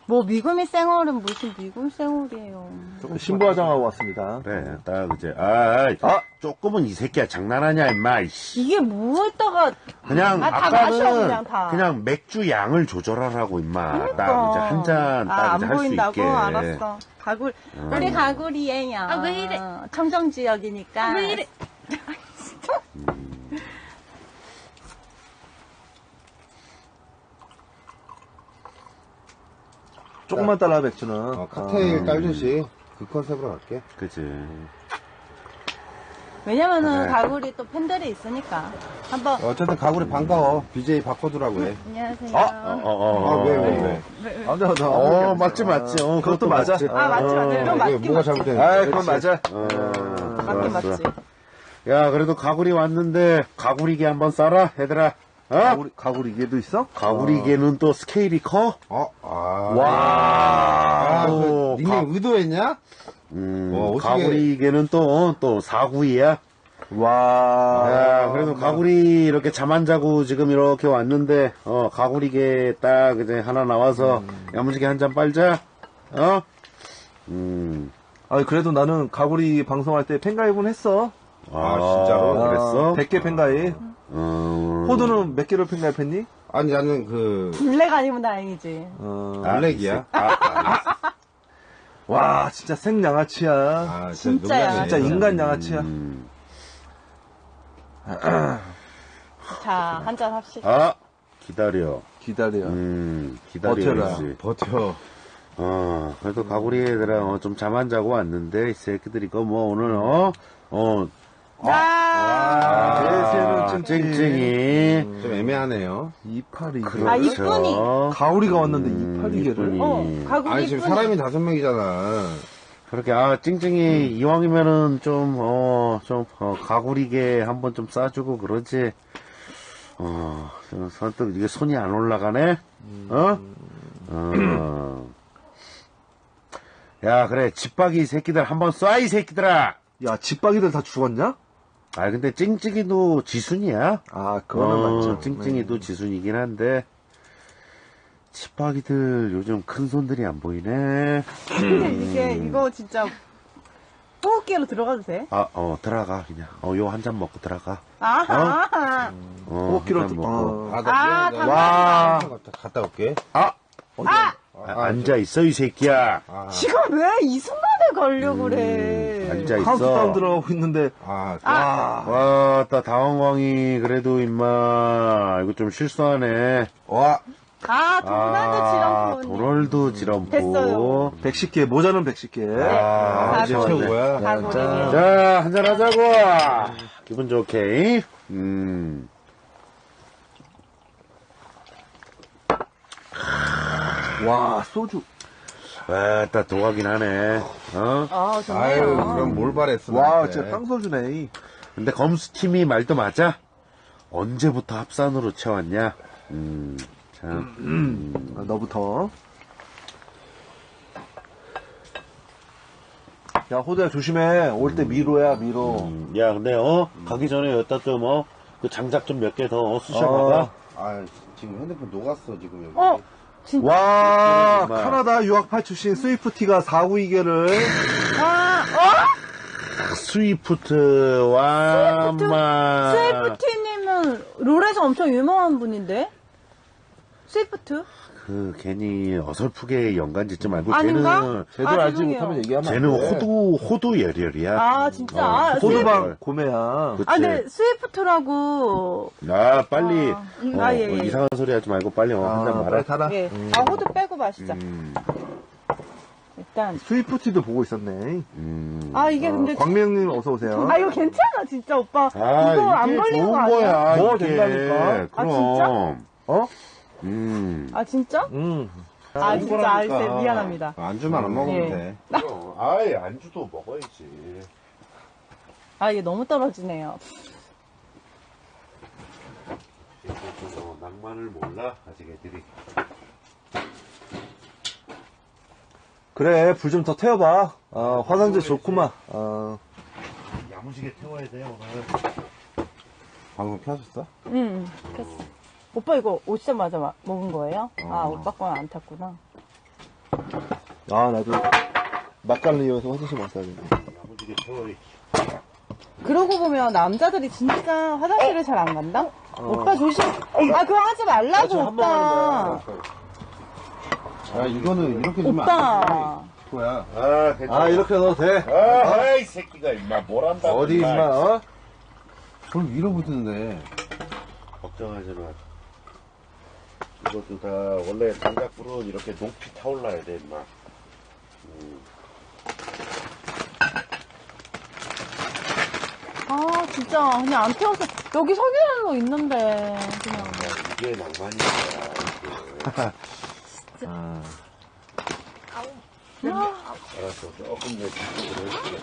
Speaker 1: 뭐, 미금이 쌩얼은 무슨 미금 쌩얼이에요.
Speaker 2: 신부 화장하고 왔습니다.
Speaker 3: 그래, 딱 이제 조금은 이 새끼야 장난하냐 임마. 이씨.
Speaker 1: 이게 뭐 했다가,
Speaker 3: 그냥
Speaker 1: 다
Speaker 3: 아까는
Speaker 1: 마셔, 그냥 다.
Speaker 3: 그냥 맥주 양을 조절하라고 임마.
Speaker 1: 그러니까.
Speaker 3: 딱 이제 한 잔 딱
Speaker 1: 안
Speaker 3: 이제 할 수
Speaker 1: 보인다고?
Speaker 3: 있게.
Speaker 1: 알았어. 우리 가구리예요.
Speaker 5: 왜 이래?
Speaker 1: 청정지역이니까.
Speaker 5: 왜 이래?
Speaker 2: 조금만 따라 맥주는.
Speaker 4: 칵테일 딸듯이 그 컨셉으로 갈게.
Speaker 3: 그치.
Speaker 1: 왜냐면은
Speaker 3: 그래.
Speaker 1: 가구리 또 팬들이 있으니까. 한번.
Speaker 4: 어쨌든 가구리 반가워. BJ 바꿔두라고 해.
Speaker 1: 안녕하세요.
Speaker 4: 왜?
Speaker 3: 맞지.
Speaker 2: 그것도 맞아.
Speaker 1: 맞지. 그럼 맞긴
Speaker 4: 뭐가
Speaker 1: 맞지.
Speaker 4: 잘못됐는데?
Speaker 2: 그건 맞아.
Speaker 1: 맞긴 맞지.
Speaker 3: 야, 그래도 가구리 왔는데, 가구리게 한번 싸라, 얘들아.
Speaker 2: 가구리개도 있어?
Speaker 3: 가구리개는 또 스케일이 커?
Speaker 4: 와.
Speaker 3: 또
Speaker 4: 그 닉네임 의도했냐? 어떻게-
Speaker 3: 가구리개는 또 4구이야.
Speaker 2: 와.
Speaker 3: 야, 그래도 가구리 이렇게 잠 안 자고 지금 이렇게 왔는데, 가구리개 딱 이제 하나 나와서, 야무지게 한 잔 빨자.
Speaker 2: 그래도 나는 가구리 방송할 때 팬가입은 했어.
Speaker 3: 진짜로? 그랬어?
Speaker 2: 100개 팬가입. 호두는 몇 개를 팬가입했니?
Speaker 4: 아니, 나는
Speaker 1: 블랙 아니면 다행이지.
Speaker 4: 블랙이야.
Speaker 2: 와, 진짜 생양아치야.
Speaker 1: 진짜야.
Speaker 4: 농담이네.
Speaker 2: 진짜 인간 양아치야.
Speaker 1: 자, 한잔 합시다.
Speaker 3: 기다려.
Speaker 2: 기다려.
Speaker 3: 기다려야지.
Speaker 4: 버텨.
Speaker 3: 그래도 가구리 애들아, 좀 잠 안 자고 왔는데, 이 새끼들이 뭐 오늘,
Speaker 2: 대세는
Speaker 3: 찡찡이.
Speaker 4: 좀 애매하네요.
Speaker 2: 이파리.
Speaker 1: 이쁜이.
Speaker 2: 가오리가 왔는데 이파리개를.
Speaker 1: 가구리
Speaker 4: 아니, 지금
Speaker 1: 이쁜이.
Speaker 4: 사람이 5명이잖아.
Speaker 3: 그렇게, 찡찡이, 이왕이면은 좀, 가구리게 한번 좀 싸주고 그러지. 선뜻 이게 손이 안 올라가네? 야, 그래, 집박이 새끼들 한번 쏴, 이 새끼들아!
Speaker 2: 야, 집박이들 다 죽었냐?
Speaker 3: 근데 찡찡이도 지순이야?
Speaker 2: 그거는 맞죠.
Speaker 3: 찡찡이도 지순이긴 한데, 집박이들 요즘 큰 손들이 안 보이네.
Speaker 1: 근데 이거 진짜 떡볶이로 들어가도 돼?
Speaker 3: 들어가, 그냥. 요 한 잔 먹고 들어가.
Speaker 1: 아,
Speaker 2: 호흡기로
Speaker 3: 한잔 먹고.
Speaker 2: 와.
Speaker 4: 갔다 올게.
Speaker 3: 앉아있어, 이 새끼야.
Speaker 1: 지금 왜 이 순간에 가려고 그래?
Speaker 3: 앉아있어.
Speaker 2: 카운트다운 들어가고 있는데.
Speaker 3: 와, 나 당황광이, 그래도, 임마. 이거 좀 실수하네.
Speaker 4: 와.
Speaker 1: 도날드 지렁
Speaker 3: 도널드 지렁포.
Speaker 1: 됐어요.
Speaker 2: 110개, 모자는 110개.
Speaker 4: 이제 최고야.
Speaker 1: 가고리.
Speaker 3: 자, 한잔 하자고. 기분 좋게.
Speaker 2: 와, 소주.
Speaker 3: 와, 딱 도가긴 하네.
Speaker 1: 아,
Speaker 4: 아유,
Speaker 1: 좋네요.
Speaker 4: 그럼 뭘 바랬어.
Speaker 2: 와,
Speaker 4: 나한테.
Speaker 2: 진짜 빵소주네.
Speaker 3: 근데 검수팀이 말도 맞아? 언제부터 합산으로 채웠냐? 참.
Speaker 2: 너부터. 야, 호두야, 조심해. 올 때 미로야, 미로.
Speaker 3: 야, 근데, 가기 전에 여기다 좀, 그 장작 좀 몇 개 더 쑤셔봐봐.
Speaker 4: 지금 핸드폰 녹았어, 지금 여기.
Speaker 1: 진짜.
Speaker 2: 와,
Speaker 3: 임마.
Speaker 2: 카나다 유학파 출신 스위프티가 4구 2개를.
Speaker 3: 스위프트와,
Speaker 1: 스위프트님은 롤에서 엄청 유명한 분인데? 스위프트?
Speaker 3: 괜히 어설프게 연관 짓지 말고,
Speaker 1: 아닌가?
Speaker 3: 쟤는,
Speaker 2: 제대로 알지
Speaker 1: 죄송해요.
Speaker 2: 못하면 얘기하면 안
Speaker 3: 쟤는
Speaker 2: 돼.
Speaker 3: 호두 열혈이야.
Speaker 1: 아, 진짜.
Speaker 2: 호두방 고매야.
Speaker 3: 그치?
Speaker 1: 근데 스위프트라고.
Speaker 3: 빨리,
Speaker 1: 예.
Speaker 3: 이상한 소리 하지 말고 빨리 한 잔 말아.
Speaker 2: 빨리 타라.
Speaker 1: 예. 호두 빼고 마시자. 일단.
Speaker 2: 스위프티도 보고 있었네.
Speaker 1: 이게 근데.
Speaker 2: 광명님 어서오세요.
Speaker 1: 이거 괜찮아, 진짜, 오빠. 이거 안
Speaker 3: 이게
Speaker 1: 걸리는 거
Speaker 3: 좋은
Speaker 1: 아니야?
Speaker 3: 거야.
Speaker 2: 뭐
Speaker 3: 이게.
Speaker 2: 된다니까?
Speaker 3: 그럼.
Speaker 2: 어?
Speaker 1: 아, 진짜?
Speaker 2: 응.
Speaker 1: 진짜, 미안합니다.
Speaker 4: 안주만 안 먹으면
Speaker 1: 예.
Speaker 4: 돼.
Speaker 3: 아예 안주도 먹어야지.
Speaker 1: 이게 너무 떨어지네요.
Speaker 3: 낭만을 몰라 아직 애들이.
Speaker 2: 그래, 불 좀 더 태워봐. 화장재 좋구만.
Speaker 3: 야무지게 태워야 돼 오늘.
Speaker 4: 방금 켜졌어?
Speaker 1: 응, 됐어. 오빠 이거 오시자마자 먹은 거예요? 오빠 건 안 탔구나.
Speaker 2: 나도 막걸리여서 화장실 못 가야겠네.
Speaker 3: 야무지게 태워야지.
Speaker 1: 그러고 보면 남자들이 진짜 화장실을 잘 안 간다? 오빠 조심. 그거 하지 말라고, 오빠.
Speaker 4: 이거는 이렇게 주면 안 돼.
Speaker 1: 오빠.
Speaker 4: 거야.
Speaker 3: 괜찮아.
Speaker 2: 이렇게 넣어도 돼?
Speaker 3: 이 새끼가 임마 뭘 한다.
Speaker 2: 어디, 임마,
Speaker 4: 그걸 밀어붙이는데.
Speaker 3: 걱정하지 마. 이것도 다 원래 장작불은 이렇게 높이 타올라야 돼 임마.
Speaker 1: 진짜 그냥 안 태워서 여기 석유난로 있는데 그냥.
Speaker 3: 이게 낭만이야. 알았어. 조금 내 뒤쪽으로 해줄게.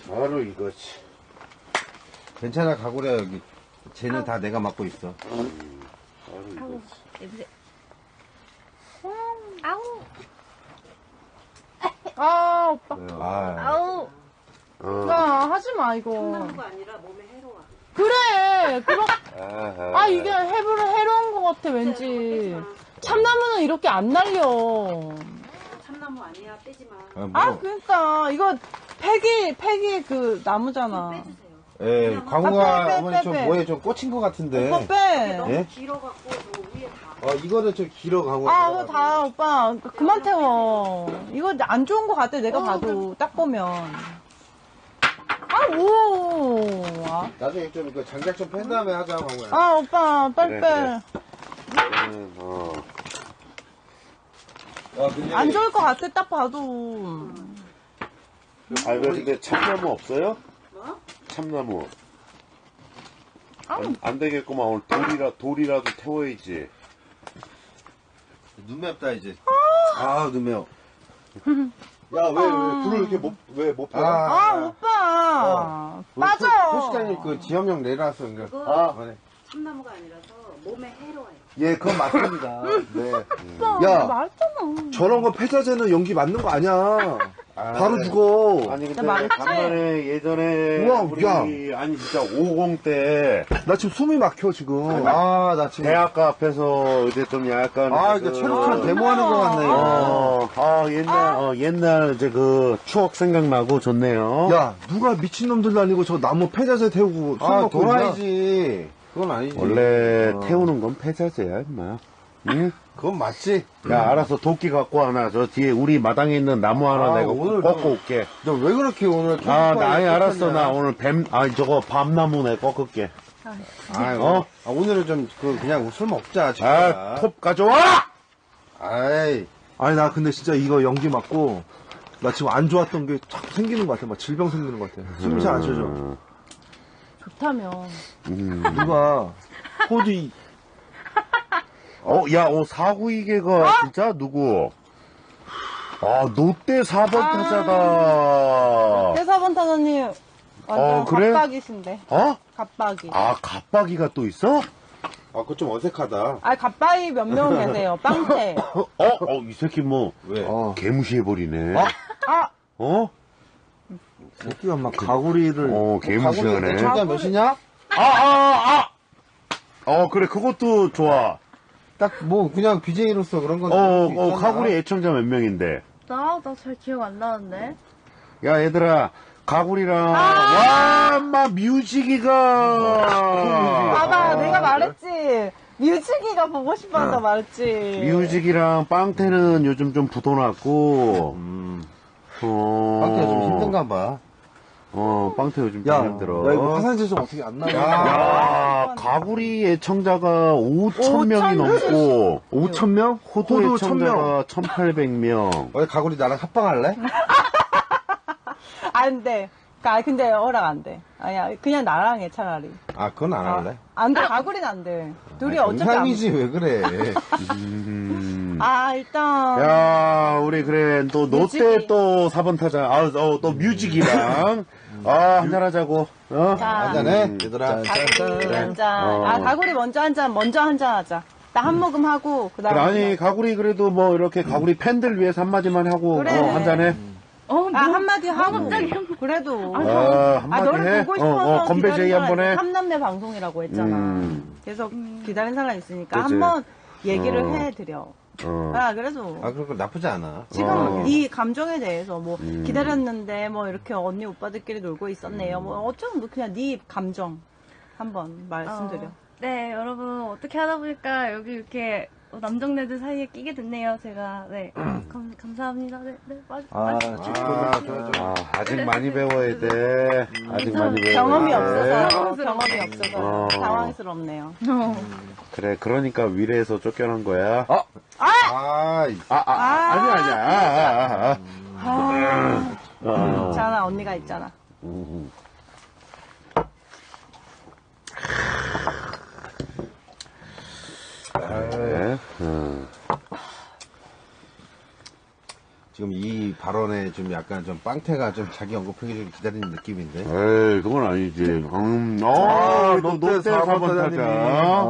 Speaker 3: 바로 이거지.
Speaker 4: 괜찮아, 가구려, 여기. 쟤는 다 내가 맡고 있어.
Speaker 3: 바로 이거지.
Speaker 1: 오빠.
Speaker 4: 아,
Speaker 1: 야, 하지 마, 이거.
Speaker 5: 거 아니라 몸에 해로워.
Speaker 1: 그래, 이게
Speaker 3: 아하.
Speaker 1: 해로운 것 같아, 왠지. 참나무는 이렇게 안 날려.
Speaker 5: 참나무 아니야, 빼지 마.
Speaker 4: 뭐.
Speaker 1: 그러니까, 이거, 폐기 그, 나무잖아.
Speaker 5: 빼주세요.
Speaker 4: 예, 광우가
Speaker 1: 빼,
Speaker 4: 어머니
Speaker 1: 빼,
Speaker 4: 좀
Speaker 1: 빼.
Speaker 4: 뭐에 좀 꽂힌 것 같은데.
Speaker 1: 오빠 빼.
Speaker 5: 너무
Speaker 4: 예?
Speaker 5: 길어갖고 저 위에 다.
Speaker 4: 이거는 좀 길어, 광우가.
Speaker 1: 그거 다, 오빠, 그만 태워. 이거 안 좋은 것 같아, 내가 봐도. 딱 보면.
Speaker 4: 나중에 좀 그 장작 좀 뺀 다음에 하자, 광우야.
Speaker 1: 오빠, 빨리
Speaker 3: 그래,
Speaker 1: 빼.
Speaker 3: 그래.
Speaker 1: 안 좋을 것 같아, 딱 봐도.
Speaker 3: 근데 참나무 없어요?
Speaker 5: 뭐?
Speaker 3: 참나무. 안 되겠구만. 오늘 돌이라도 태워야지.
Speaker 4: 눈 맵다, 이제. 눈 매워.
Speaker 2: 야, 왜 불을 이렇게 못 펴?
Speaker 1: 오빠. 빠져.
Speaker 4: 소식자님 그 지역명 내려놨어, 그러니까.
Speaker 5: 그거 참나무가 아니라서 몸에 해로워요.
Speaker 2: 예, 그건 맞습니다. 네.
Speaker 1: 오빠,
Speaker 2: 야.
Speaker 1: 말했잖아.
Speaker 2: 저런 거 폐자재는 연기 맞는 거 아니야. 바로 죽어.
Speaker 3: 아니 근데
Speaker 1: 맞지?
Speaker 3: 간만에 예전에
Speaker 2: 우와,
Speaker 3: 우리
Speaker 2: 야.
Speaker 3: 아니 진짜 50 때
Speaker 2: 나 지금 숨이 막혀, 지금.
Speaker 4: 나 지금.
Speaker 3: 대학가 앞에서 이제 좀 약간
Speaker 4: 이거 체력한 데모하는 것 같네, 이거.
Speaker 3: 옛날 이제 그 추억 생각나고 좋네요.
Speaker 2: 야, 누가 미친놈들도 아니고 저 나무 폐자재 태우고 술 먹고 있냐?
Speaker 4: 도라이지. 그건 아니지.
Speaker 3: 원래 태우는 건 폐자재야, 임마. 응?
Speaker 4: 그건 맞지.
Speaker 3: 야, 알아서 도끼 갖고 하나, 저 뒤에 우리 마당에 있는 나무 하나 내가
Speaker 4: 오늘
Speaker 3: 꺾고 올게.
Speaker 4: 너 왜 그렇게 오늘
Speaker 3: 아니, 알았어. 나 오늘 저거 밤나무 내 꺾을게.
Speaker 4: 오늘은 좀, 그냥 술 먹자,
Speaker 3: 톱 가져와!
Speaker 4: 아이.
Speaker 2: 아니, 나 근데 진짜 이거 연기 맞고, 나 지금 안 좋았던 게 자꾸 생기는 것 같아. 막 질병 생기는 것 같아. 숨이 잘 안 쉬어져.
Speaker 1: 좋다며.
Speaker 2: 누가, 호디,
Speaker 3: 사구이개가 진짜 누구? 롯데 4번 타자다.
Speaker 1: 회사번 타자님 완전
Speaker 3: 그래?
Speaker 1: 갑박이신데. 갑박이.
Speaker 3: 갑박이가 또 있어?
Speaker 4: 그거 좀 어색하다.
Speaker 1: 갑박이 몇 명 계세요. 빵태.
Speaker 3: 이 새끼 뭐,
Speaker 4: 왜?
Speaker 3: 개무시해버리네.
Speaker 2: 새끼가 막 가구리를.
Speaker 3: 개무시하네.
Speaker 4: 청자 몇이냐?
Speaker 3: 그래, 그것도 좋아.
Speaker 4: 딱 그냥 BJ로서 그런 건.
Speaker 3: 가구리 애청자 몇 명인데.
Speaker 1: 나 잘 기억 안 나는데.
Speaker 3: 야, 얘들아, 가구리랑, 와, 엄마, 뮤직이가.
Speaker 1: 봐봐, 내가 말했지. 뮤직이가 보고 싶어서 말했지.
Speaker 3: 뮤직이랑 빵태는 요즘 좀 부도났고,
Speaker 4: 빵태가 좀 힘든가 봐.
Speaker 3: 빵태 요즘
Speaker 2: 야,
Speaker 3: 좀 힘들어.
Speaker 2: 야, 이거 화산재 좀 어떻게 안 나와?
Speaker 3: 야, 가구리 애청자가 5,000명이 넘고,
Speaker 2: 5,000명?
Speaker 3: 호도
Speaker 2: 호도
Speaker 3: 애청자가 1,800명.
Speaker 4: 왜 가구리 나랑 합방할래?
Speaker 1: 안 돼. 근데 허락 안 돼. 아니야, 그냥 나랑 해, 차라리.
Speaker 4: 그건 안 할래.
Speaker 1: 안 돼, 가구리는 안 돼. 둘이 어차피 안
Speaker 4: 정상이지, 왜 그래.
Speaker 1: 일단.
Speaker 3: 야, 우리 그래, 또 롯데
Speaker 1: 뮤직이.
Speaker 3: 또 4번 타자, 또 뮤직이랑, 한잔하자고,
Speaker 1: 자,
Speaker 4: 한잔해, 얘들아.
Speaker 1: 가구리 한 잔. 가구리 먼저 한 잔 하자. 나 한 모금 하고, 그
Speaker 3: 그래,
Speaker 1: 다음에.
Speaker 3: 아니, 가구리 그래도 뭐, 이렇게 가구리 팬들 위해서 한마디만 하고,
Speaker 1: 그래.
Speaker 3: 한잔해.
Speaker 1: 한마디 하고. 그래도.
Speaker 3: 한마디
Speaker 1: 너를
Speaker 3: 해.
Speaker 1: 보고 싶어서.
Speaker 3: 건배 제의 한번 해.
Speaker 1: 삼남매 방송이라고 했잖아. 계속 기다린 사람 있으니까
Speaker 3: 그치.
Speaker 1: 한번 얘기를 해드려. 그래서.
Speaker 4: 그거 나쁘지 않아.
Speaker 1: 지금 이 감정에 대해서 뭐 기다렸는데 뭐 이렇게 언니 오빠들끼리 놀고 있었네요. 뭐 어쩌면 뭐 그냥 네 감정 한번 말씀드려.
Speaker 6: 네, 여러분 어떻게 하다 보니까 여기 이렇게 남정네들 사이에 끼게 됐네요. 제가 감사합니다. 네,
Speaker 4: 좋아.
Speaker 3: 아직 많이 배워야 돼. 아직 많이 배워야
Speaker 1: 경험이
Speaker 3: 돼.
Speaker 1: 없어서
Speaker 3: 어.
Speaker 1: 당황스럽네요.
Speaker 3: 그래, 그러니까 위례에서 쫓겨난 거야. 아니야.
Speaker 1: 괜찮아, 언니가 있잖아.
Speaker 3: 그래.
Speaker 4: 지금 이 발언에 좀 약간 좀 빵태가 좀 자기 언급하기를 기다리는 느낌인데.
Speaker 3: 에이, 그건 아니지. 롯데 4번 타자.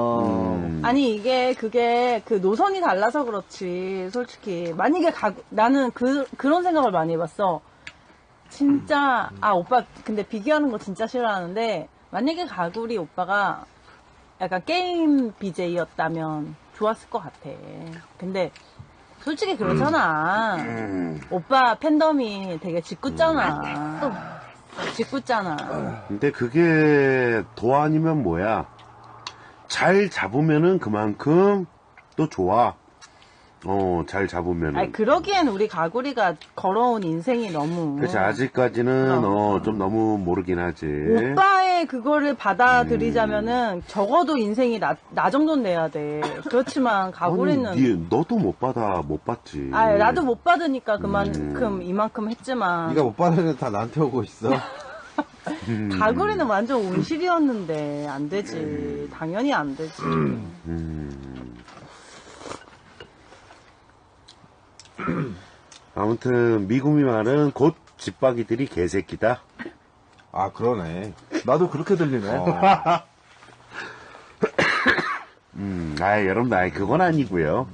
Speaker 1: 아니 이게 그게 그 노선이 달라서 그렇지 솔직히 만약에 나는 그런 생각을 많이 해봤어. 진짜 오빠 근데 비교하는 거 진짜 싫어하는데 만약에 가구리 오빠가 약간 게임 BJ였다면 좋았을 것 같아. 근데 솔직히 그렇잖아. 오빠 팬덤이 되게 짓궂잖아. 짓궂잖아.
Speaker 3: 근데 그게 도 아니면 뭐야? 잘 잡으면은 그만큼 또 좋아. 잘 잡으면은.
Speaker 1: 아니 그러기엔 우리 가구리가 걸어온 인생이 너무.
Speaker 3: 그치, 아직까지는, 좀 너무 모르긴 하지.
Speaker 1: 오빠의 그거를 받아들이자면은 적어도 인생이 나 정도는 돼야 돼. 그렇지만 가구리는.
Speaker 3: 아니, 너도 못 받지.
Speaker 1: 나도 못 받으니까 그만큼 이만큼 했지만.
Speaker 4: 네가 못 받으면 다 나한테 오고 있어.
Speaker 1: 가구리는 완전 온실이었는데 안 되지. 당연히 안 되지.
Speaker 3: 아무튼 미국이 말은 곧 집박이들이 개새끼다.
Speaker 2: 그러네. 나도 그렇게 들리네.
Speaker 3: 여러분, 그건 아니고요.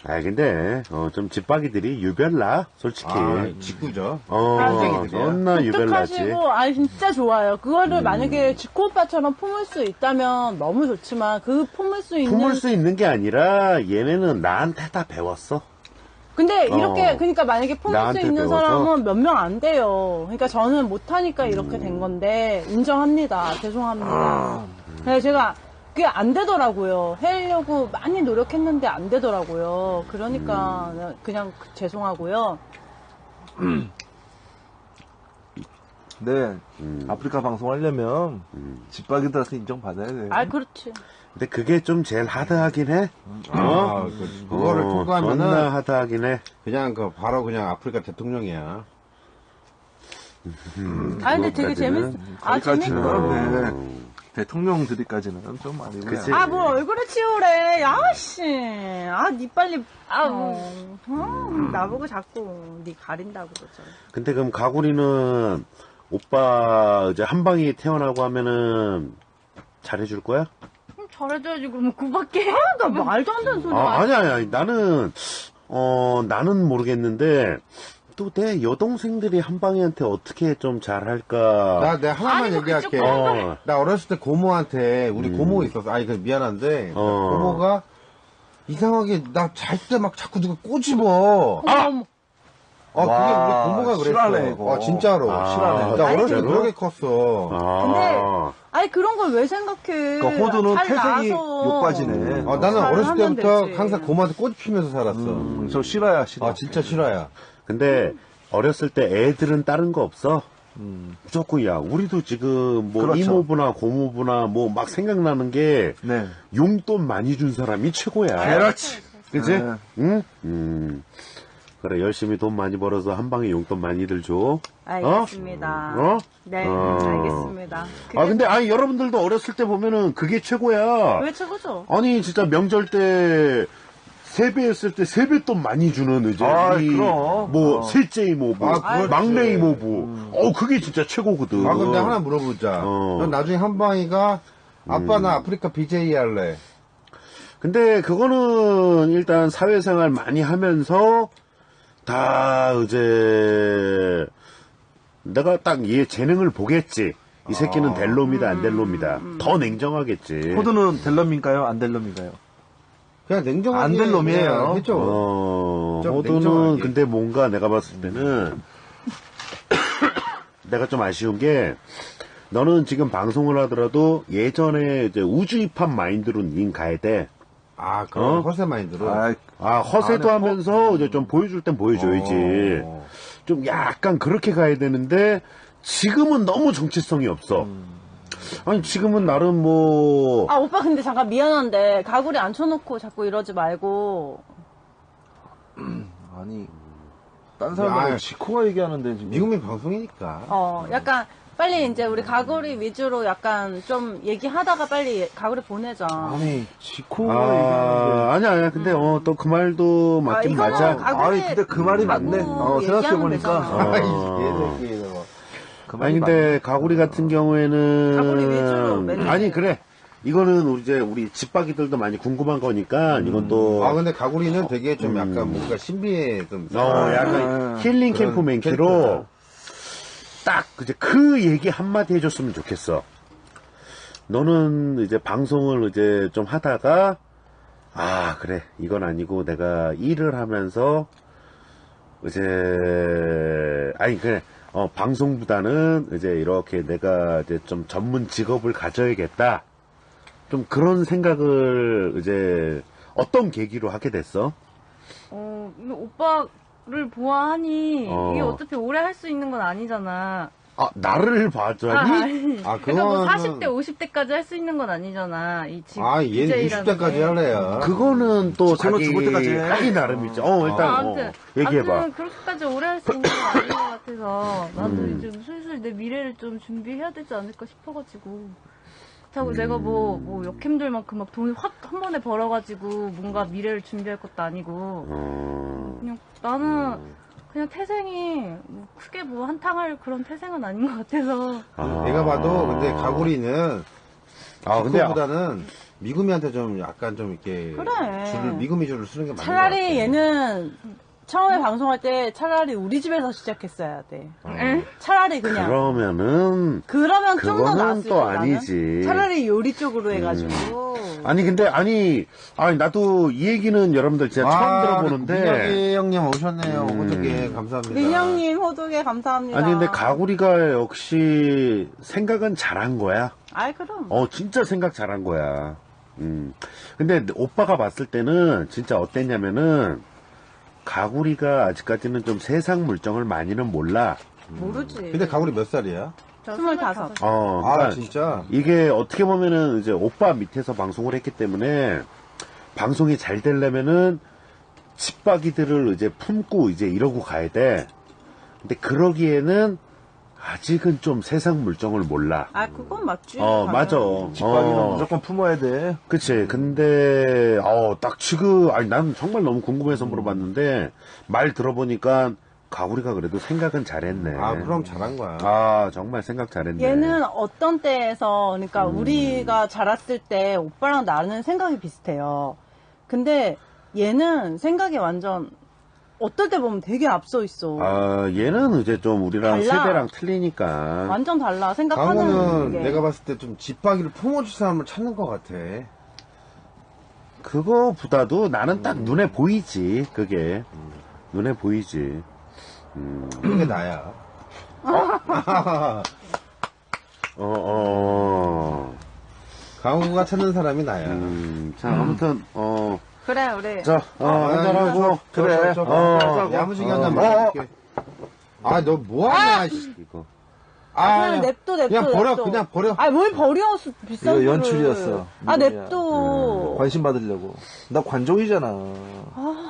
Speaker 3: 근데, 좀 집박이들이 유별나, 솔직히.
Speaker 4: 직구죠.
Speaker 3: 존나 유별나지.
Speaker 1: 독특하시고, 진짜 좋아요. 그거를 만약에 지코 오빠처럼 품을 수 있다면 너무 좋지만, 그 품을 수 있는.
Speaker 3: 게 아니라, 얘네는 나한테 다 배웠어.
Speaker 1: 근데 이렇게, 그러니까 만약에 품을 수
Speaker 3: 나한테
Speaker 1: 있는
Speaker 3: 배워서?
Speaker 1: 사람은 몇 명 안 돼요. 그러니까 저는 못하니까 이렇게 된 건데, 인정합니다. 죄송합니다. 그래서 제가, 그게 안 되더라고요. 하려고 많이 노력했는데 안 되더라고요. 그러니까 그냥 죄송하고요.
Speaker 2: 네. 아프리카 방송하려면 집박이들한테 인정받아야 돼.
Speaker 1: 그렇지.
Speaker 3: 근데 그게 좀 제일 하드하긴 해.
Speaker 4: 그거를
Speaker 3: 존나
Speaker 4: 통과하면은
Speaker 3: 하드하긴 해.
Speaker 4: 그냥 바로 그냥 아프리카 대통령이야.
Speaker 1: 근데 되게 재밌어.
Speaker 2: 거기까지는
Speaker 1: 재밌고.
Speaker 2: 네. 대통령들이까지는 좀 아니고요.
Speaker 3: 그치.
Speaker 1: 뭘 얼굴에 치우래. 야씨. 니 빨리. 나보고 자꾸 니 가린다고 그러잖아.
Speaker 3: 근데 그럼 가구리는 오빠 이제 한 방이 태어나고 하면은 잘해줄 거야?
Speaker 6: 잘해줘야지, 그러면 그밖에.
Speaker 1: 나 말도 안 되는 소리.
Speaker 3: 아니. 나는 모르겠는데, 또 내 여동생들이 한 방이한테 어떻게 좀 잘할까.
Speaker 4: 내가 하나만 얘기할게. 나 어렸을 때 고모한테, 우리 고모 있었어. 미안한데, 고모가 이상하게 나 잘 때 막 자꾸 누가 꼬집어. 그게 우리 고모가 그랬어.
Speaker 2: 실화네, 이거.
Speaker 4: 진짜로.
Speaker 2: 실화네.
Speaker 4: 나 어렸을 때
Speaker 3: 진짜로?
Speaker 4: 그렇게 컸어.
Speaker 1: 근데, 그런 걸 왜 생각해.
Speaker 2: 그러니까 호두는
Speaker 1: 잘
Speaker 2: 태생이
Speaker 1: 나서.
Speaker 2: 욕바지네.
Speaker 4: 나는
Speaker 1: 잘
Speaker 4: 어렸을
Speaker 1: 하면
Speaker 4: 때부터
Speaker 1: 되지.
Speaker 4: 항상 고모한테 꼬집히면서 살았어.
Speaker 2: 저 실화야, 실화.
Speaker 4: 진짜 싫어야.
Speaker 3: 근데 어렸을 때 애들은 다른 거 없어? 무조건 야 우리도 지금 뭐
Speaker 2: 그렇죠.
Speaker 3: 이모부나 고모부나 뭐 막 생각나는 게
Speaker 2: 네.
Speaker 3: 용돈 많이 준 사람이 최고야.
Speaker 2: 그렇지.
Speaker 3: 그치?
Speaker 2: 네.
Speaker 3: 응? 그래 열심히 돈 많이 벌어서 한 방에 용돈 많이들 줘.
Speaker 1: 알겠습니다.
Speaker 3: 네,
Speaker 1: 알겠습니다.
Speaker 3: 근데 여러분들도 어렸을 때 보면은 그게 최고야.
Speaker 1: 왜 최고죠?
Speaker 3: 아니 진짜 명절 때 세배했을 때 세배 돈 많이 주는 이제
Speaker 2: 그럼.
Speaker 3: 뭐 셋째 이모부,
Speaker 4: 그렇지.
Speaker 3: 막내 이모부. 그게 진짜 최고거든.
Speaker 4: 근데 하나 물어보자. 넌 나중에 한방이가 아빠 나 아프리카 BJ 할래.
Speaker 3: 근데 그거는 일단 사회생활 많이 하면서 다 이제 내가 딱 얘 재능을 보겠지. 이 새끼는 될 놈이다 안 될 놈이다. 더 냉정하겠지.
Speaker 2: 호두는 될 놈인가요? 안 될 놈인가요?
Speaker 4: 그냥 냉정하게.
Speaker 2: 안 될 놈이에요.
Speaker 4: 그냥 했죠. 좀
Speaker 3: 호두는
Speaker 4: 냉정하게.
Speaker 3: 근데 뭔가 내가 봤을 때는 내가 좀 아쉬운 게 너는 지금 방송을 하더라도 예전에 이제 우주 입합 마인드로 닌 가야 돼.
Speaker 4: 그런 허세 마인드로.
Speaker 3: 허세도 하면서 이제 좀 보여줄 땐 보여줘야지. 좀 약간 그렇게 가야 되는데 지금은 너무 정체성이 없어. 아니 지금은 나름 뭐
Speaker 1: 오빠 근데 잠깐 미안한데 가구리 앉혀놓고 자꾸 이러지 말고.
Speaker 2: 아니, 딴 사람들 지코가 얘기하는데 지금.
Speaker 4: 미국민 방송이니까.
Speaker 1: 약간 빨리 이제 우리 가구리 위주로 약간 좀 얘기하다가 빨리 가구리 보내자.
Speaker 2: 아니, 지코가 얘기하는데.
Speaker 3: 아니야. 근데 또 그 말도 맞긴
Speaker 1: 이거는
Speaker 3: 맞아.
Speaker 1: 가구리
Speaker 2: 근데 그 말이 맞네.
Speaker 1: 가구
Speaker 2: 생각해보니까.
Speaker 1: 얘기하면
Speaker 3: 아니 근데 가구리 같은 경우에는
Speaker 1: 가구리 위주로 맨날.
Speaker 3: 아니 그래. 이거는 우리 집박이들도 많이 궁금한 거니까 이건 또
Speaker 4: 근데 가구리는 되게 좀 약간 뭔가 신비해 좀.
Speaker 3: 약간 힐링 캠프 멘트로 딱 이제 그 얘기 한마디 해줬으면 좋겠어. 너는 이제 방송을 이제 좀 하다가 그래 이건 아니고 내가 일을 하면서 이제 그래 방송보다는 이제 이렇게 내가 이제 좀 전문 직업을 가져야겠다. 좀 그런 생각을 이제 어떤 계기로 하게 됐어?
Speaker 6: 이거 오빠를 보아하니 이게 어차피 오래 할 수 있는 건 아니잖아.
Speaker 3: 나를 봐줘야지?
Speaker 6: 그러니까 뭐 40대, 50대까지 할 수 있는 건 아니잖아.
Speaker 4: 얘는 60대까지 할래요.
Speaker 3: 그거는 또
Speaker 2: 지코는 죽을 때까지 해.
Speaker 3: 자기 나름이지. 일단 얘기해봐.
Speaker 6: 아무튼 그렇게까지 오래 할 수 있는 건 아닌 것 같아서 나도 이제 슬슬 내 미래를 좀 준비해야 되지 않을까 싶어가지고. 자꾸 내가 뭐 역캠들만큼 막 돈을 확 한 번에 벌어가지고 뭔가 미래를 준비할 것도 아니고 그냥 나는 그냥 태생이 뭐 크게 뭐 한탕할 그런 태생은 아닌 것 같아서.
Speaker 4: 내가 봐도 근데 가구리는
Speaker 3: 근데
Speaker 4: 그거보다는 미구미한테 좀 약간 좀 이렇게
Speaker 1: 그래.
Speaker 4: 미구미 줄을 쓰는 게 맞는 것 같아.
Speaker 1: 차라리 얘는 처음에 방송할 때 차라리 우리 집에서 시작했어야 돼. 차라리 그냥. 그러면 좀 더
Speaker 3: 그거는
Speaker 1: 나았을
Speaker 3: 또
Speaker 1: 거야. 나는.
Speaker 3: 아니지.
Speaker 1: 차라리 요리 쪽으로 해가지고.
Speaker 3: 아니 근데 아니 나도 이 얘기는 여러분들 진짜 처음 들어보는데
Speaker 4: 민혁이 형님 오셨네요. 어저께 감사합니다.
Speaker 1: 민영님 호두개 감사합니다.
Speaker 3: 아니 근데 가구리가 역시 생각은 잘한 거야.
Speaker 1: 아이 그럼.
Speaker 3: 진짜 생각 잘한 거야. 근데 오빠가 봤을 때는 진짜 어땠냐면은 가구리가 아직까지는 좀 세상 물정을 많이는 몰라.
Speaker 1: 모르지.
Speaker 4: 근데 가구리 몇 살이야?
Speaker 6: 저
Speaker 1: 25.
Speaker 3: 그러니까
Speaker 4: 진짜?
Speaker 3: 이게 어떻게 보면은 이제 오빠 밑에서 방송을 했기 때문에 방송이 잘 되려면은 집박이들을 이제 품고 이제 이러고 가야 돼. 근데 그러기에는 아직은 좀 세상 물정을 몰라.
Speaker 1: 아 그건 맞지.
Speaker 3: 맞아.
Speaker 2: 집밥이는 무조건 품어야 돼.
Speaker 3: 그치. 근데, 딱 지금, 난 정말 너무 궁금해서 물어봤는데, 말 들어보니까, 가구리가 그래도 생각은 잘했네.
Speaker 4: 그럼 잘한 거야.
Speaker 3: 정말 생각 잘했네.
Speaker 1: 얘는 어떤 때에서 그러니까 우리가 자랐을 때 오빠랑 나는 생각이 비슷해요. 근데 얘는 생각이 완전 어떨 때 보면 되게 앞서 있어.
Speaker 3: 얘는 이제 좀 우리랑
Speaker 1: 달라.
Speaker 3: 세대랑 틀리니까.
Speaker 1: 완전 달라. 생각하는
Speaker 4: 강호는
Speaker 1: 게.
Speaker 4: 내가 봤을 때 좀 집박이를 품어줄 사람을 찾는 것 같아.
Speaker 3: 그거보다도 나는 딱 눈에 보이지, 그게. 눈에 보이지.
Speaker 4: 그게 나야. 강호가 찾는 사람이 나야.
Speaker 3: 자, 아무튼,
Speaker 1: 그래 우리.
Speaker 3: 자, 한잔하고.
Speaker 2: 그래.
Speaker 4: 야무지게 한잔 마실게. 너 뭐하냐, 씨.
Speaker 3: 이거.
Speaker 1: 그냥 냅둬.
Speaker 4: 그냥 버려, 그냥 버려.
Speaker 1: 뭘 버려. 비싼
Speaker 2: 이거
Speaker 1: 거를.
Speaker 2: 연출이었어.
Speaker 1: 냅둬.
Speaker 2: 관심 받으려고. 나 관종이잖아.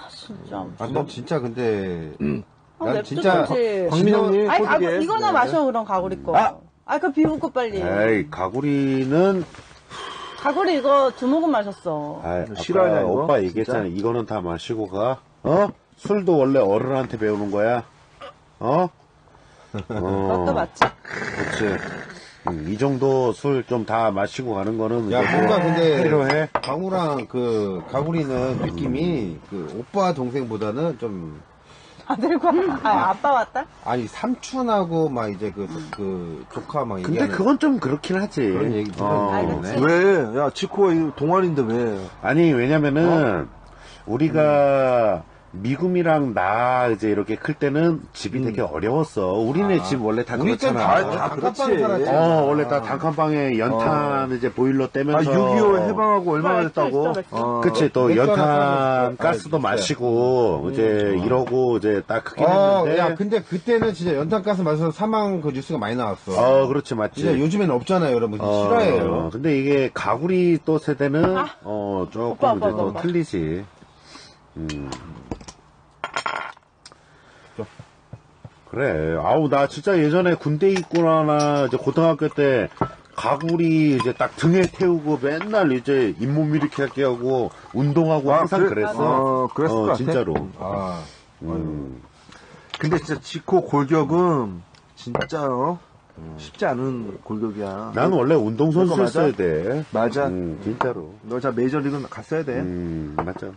Speaker 1: 진짜.
Speaker 4: 너 진짜 근데. 난
Speaker 1: 냅둬
Speaker 4: 진짜.
Speaker 1: 주지.
Speaker 2: 박민영님
Speaker 1: 아니
Speaker 2: 호두개.
Speaker 1: 이거나 마셔 그럼 가구리 거. 그 비우고 빨리.
Speaker 3: 에이, 가구리는,
Speaker 1: 가구리 이거 2모금 마셨어.
Speaker 2: 싫어하냐, 이거?
Speaker 3: 오빠 얘기했잖아.
Speaker 2: 진짜?
Speaker 3: 이거는 다 마시고 가. 술도 원래 어른한테 배우는 거야.
Speaker 1: 그것도 맞지.
Speaker 3: 그렇지. 이 정도 술 좀 다 마시고 가는 거는
Speaker 4: 야,
Speaker 3: 이제
Speaker 4: 뭔가 근데.
Speaker 3: 필요해.
Speaker 4: 강우랑 가구리는 느낌이 오빠 동생보다는 좀.
Speaker 1: 아들과 아빠 왔다?
Speaker 4: 아니, 삼촌하고 막 이제 조카 막
Speaker 3: 근데
Speaker 4: 얘기하는
Speaker 3: 그건 좀 그렇긴 하지.
Speaker 4: 그런 얘기
Speaker 1: 알겠지.
Speaker 2: 왜? 야, 지코가 이 동안인데 왜?
Speaker 3: 아니, 왜냐면은, 우리가, 미금이랑 나 이제 이렇게 클 때는 집이 되게 어려웠어. 우리네 집 원래 다
Speaker 4: 우리 땐
Speaker 3: 그렇잖아.
Speaker 4: 다
Speaker 2: 그렇지.
Speaker 4: 단칸방에 살았지.
Speaker 3: 원래 다 단칸방에 연탄 이제 보일러 떼면서.
Speaker 2: 6.25 해방하고 얼마나
Speaker 1: 맥주
Speaker 2: 됐다고?
Speaker 1: 있어, 맥주.
Speaker 3: 그치, 또
Speaker 4: 맥주 하나
Speaker 3: 연탄
Speaker 4: 사줬어.
Speaker 3: 가스도
Speaker 4: 진짜.
Speaker 3: 마시고, 이제 이러고 이제 딱 크긴 했는데.
Speaker 4: 야, 근데 그때는 진짜 연탄가스 마셔서 사망 뉴스가 많이 나왔어.
Speaker 3: 그렇지, 맞지.
Speaker 4: 진짜 요즘에는 없잖아요, 여러분. 싫어해요.
Speaker 3: 근데 이게 가구리 또 세대는, 조금
Speaker 1: 오빠,
Speaker 3: 이제 또
Speaker 1: 오빠.
Speaker 3: 틀리지. 그래. 나 진짜 예전에 군대 있구나, 이제 고등학교 때, 가구리 이제 딱 등에 태우고 맨날 이제 잇몸 일으키게 하고, 운동하고 항상 그랬어.
Speaker 2: 그랬을 것 같아.
Speaker 3: 진짜로.
Speaker 2: 근데 진짜 지코 골격은 진짜 쉽지 않은 골격이야.
Speaker 3: 난 원래 운동선수였어야
Speaker 2: 맞아?
Speaker 3: 돼.
Speaker 2: 맞아.
Speaker 3: 진짜로.
Speaker 2: 너 자 메이저리그 갔어야 돼.
Speaker 3: 맞아.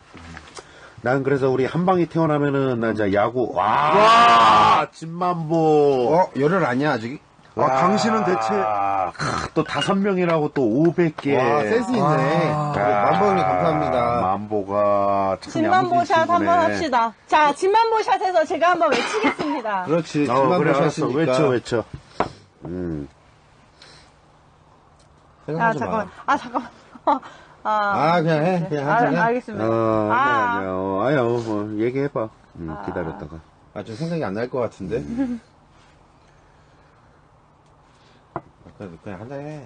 Speaker 3: 난 그래서 우리 한방이 태어나면은, 나 진짜 야구, 와, 진만보.
Speaker 4: 열흘 아니야, 아직?
Speaker 2: 당신은 대체.
Speaker 3: 또 5명이라고 또 500개.
Speaker 4: 와, 센스 있네. 만보 형님 감사합니다.
Speaker 3: 만보가 참
Speaker 1: 진만보샷
Speaker 3: 야무진
Speaker 1: 한번
Speaker 3: 친구네.
Speaker 1: 합시다. 자, 진만보샷에서 제가 한번 외치겠습니다.
Speaker 4: 그렇지.
Speaker 3: 그래,
Speaker 4: 진만보
Speaker 3: 알았어.
Speaker 4: 샷이니까.
Speaker 3: 외쳐.
Speaker 4: 생각하지 마.
Speaker 1: 잠깐만.
Speaker 4: 그냥 해. 그냥 한잔 해.
Speaker 1: 알겠습니다.
Speaker 3: 아니야. 뭐, 얘기해봐. 기다렸다가.
Speaker 4: 좀 생각이 안 날 것 같은데. 그냥 한잔 해.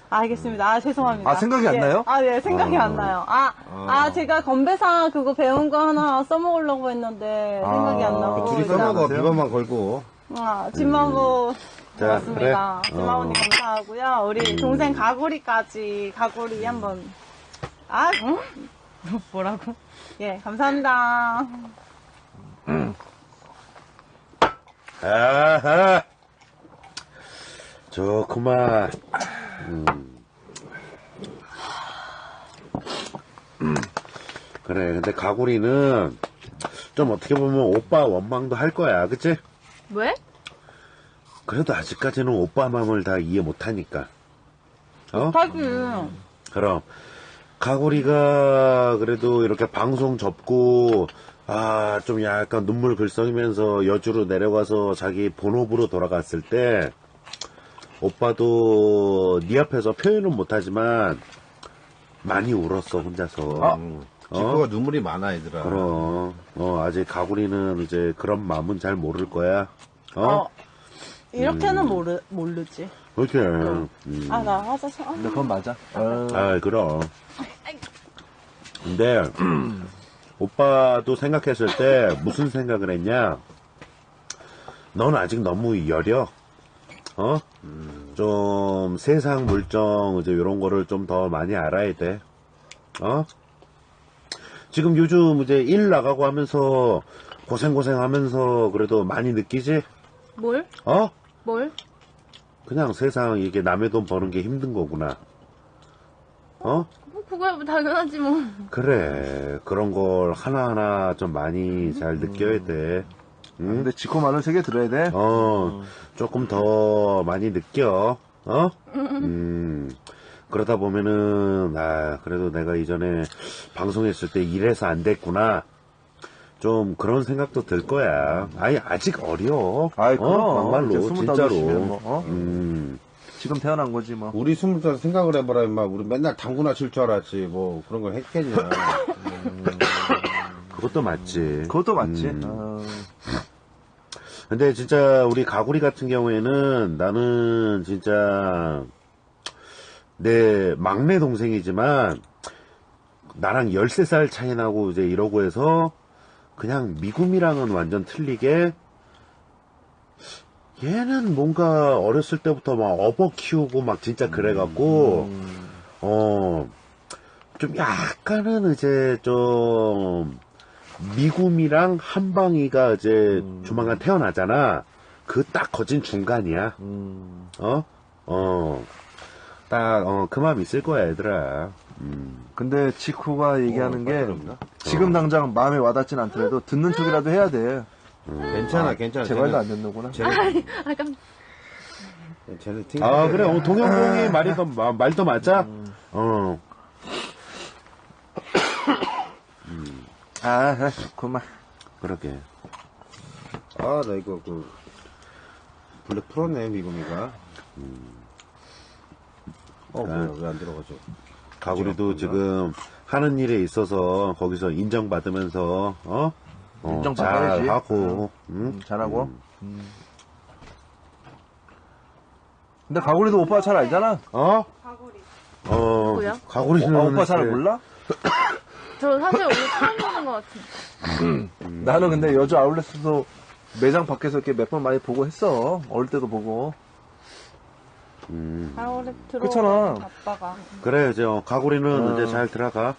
Speaker 1: 알겠습니다. 죄송합니다.
Speaker 2: 생각이 안 나요?
Speaker 1: 네, 생각이 안 나요. 제가 건배사 그거 배운 거 하나 써먹으려고 했는데, 생각이 안 나고.
Speaker 4: 둘이 써먹어. 비번만 걸고.
Speaker 1: 진만보.
Speaker 3: 자,
Speaker 1: 고맙습니다.
Speaker 3: 그래.
Speaker 1: 진만보님 감사하고요. 우리 동생 가구리 한번. 뭐라고? 예, 감사합니다.
Speaker 3: 아하. 좋구만. 그래, 근데 가구리는 좀 어떻게 보면 오빠 원망도 할 거야, 그치?
Speaker 6: 왜?
Speaker 3: 그래도 아직까지는 오빠 마음을 다 이해 못하니까. 어?
Speaker 1: 하지.
Speaker 3: 그럼 가구리가 그래도 이렇게 방송 접고 좀 약간 눈물 글썽이면서 여주로 내려가서 자기 본업으로 돌아갔을 때 오빠도 네 앞에서 표현은 못하지만 많이 울었어 혼자서.
Speaker 4: 지코가 눈물이 많아, 얘들아.
Speaker 3: 그럼 아직 가구리는 이제 그런 마음은 잘 모를 거야.
Speaker 1: 이렇게는 모르지.
Speaker 3: 그렇게.
Speaker 1: 나 화장실.
Speaker 2: 근데 그건 맞아.
Speaker 3: 그럼. 근데 오빠도 생각했을 때 무슨 생각을 했냐? 넌 아직 너무 여려. 좀 세상 물정 이제 이런 거를 좀 더 많이 알아야 돼. 지금 요즘 이제 일 나가고 하면서 고생하면서 그래도 많이 느끼지?
Speaker 6: 뭘? 뭘?
Speaker 3: 그냥 세상 이게 남의 돈 버는 게 힘든 거구나.
Speaker 6: 뭐 그거야 뭐 당연하지 뭐.
Speaker 3: 그래, 그런 걸 하나하나 좀 많이 잘 느껴야 돼. 응?
Speaker 2: 근데 지코 말을 세게 들어야 돼.
Speaker 3: 조금 더 많이 느껴. 그러다 보면은, 그래도 내가 이전에 방송했을 때 이래서 안 됐구나. 좀 그런 생각도 들 거야. 아직 어려.
Speaker 2: 그럼.
Speaker 3: 막말로,
Speaker 2: 이제 25
Speaker 3: 진짜로.
Speaker 2: 이면 뭐, 지금 태어난 거지, 뭐.
Speaker 4: 우리 20살 생각을 해봐라, 임마. 우리 맨날 당구나 칠 줄 알았지. 뭐, 그런 걸 했겠냐.
Speaker 3: 그것도 맞지.
Speaker 2: 그것도 맞지.
Speaker 3: 근데 진짜 우리 가구리 같은 경우에는 나는 진짜 내 막내 동생이지만 나랑 13살 차이 나고 이제 이러고 해서 그냥 미금이랑은 완전 틀리게 얘는 뭔가 어렸을 때부터 막 업어 키우고 막 진짜 그래갖고 좀 약간은 이제 좀 미금이랑 한방이가 이제 조만간 태어나잖아. 그 딱 거진 중간이야. 그 마음 있을 거야, 얘들아.
Speaker 2: 근데 지코가 얘기하는 게 지금 당장 마음에 와닿진 않더라도 듣는 척이라도 해야 돼.
Speaker 4: 괜찮아.
Speaker 2: 제 말도 안 듣는구나.
Speaker 4: 쟤는
Speaker 3: 그래. 동영동이 말도 맞아.
Speaker 2: 그만.
Speaker 3: 그러게.
Speaker 4: 나 이거 블랙 풀었네, 미금이가. 뭐야, 왜 안 들어가죠?
Speaker 3: 가구리도 지금 하는 일에 있어서 거기서 인정받으면서
Speaker 2: 인정받아야지.
Speaker 3: 잘하고
Speaker 2: 잘하고. 근데 가구리도 오빠 잘 알잖아.
Speaker 5: 가구리.
Speaker 6: 뭐야?
Speaker 3: 가구리는
Speaker 2: 오빠 잘
Speaker 3: 이렇게
Speaker 2: 몰라?
Speaker 6: 저 사실 오늘 처음 보는 것 같아.
Speaker 2: 나는 근데 여주 아울렛에서 매장 밖에서 이렇게 몇 번 많이 보고 했어. 어릴 때도 보고.
Speaker 1: 아울렛
Speaker 2: 그렇잖아.
Speaker 1: 들어오고 아빠가.
Speaker 3: 그래 이제 가구리는 이제 잘 들어가.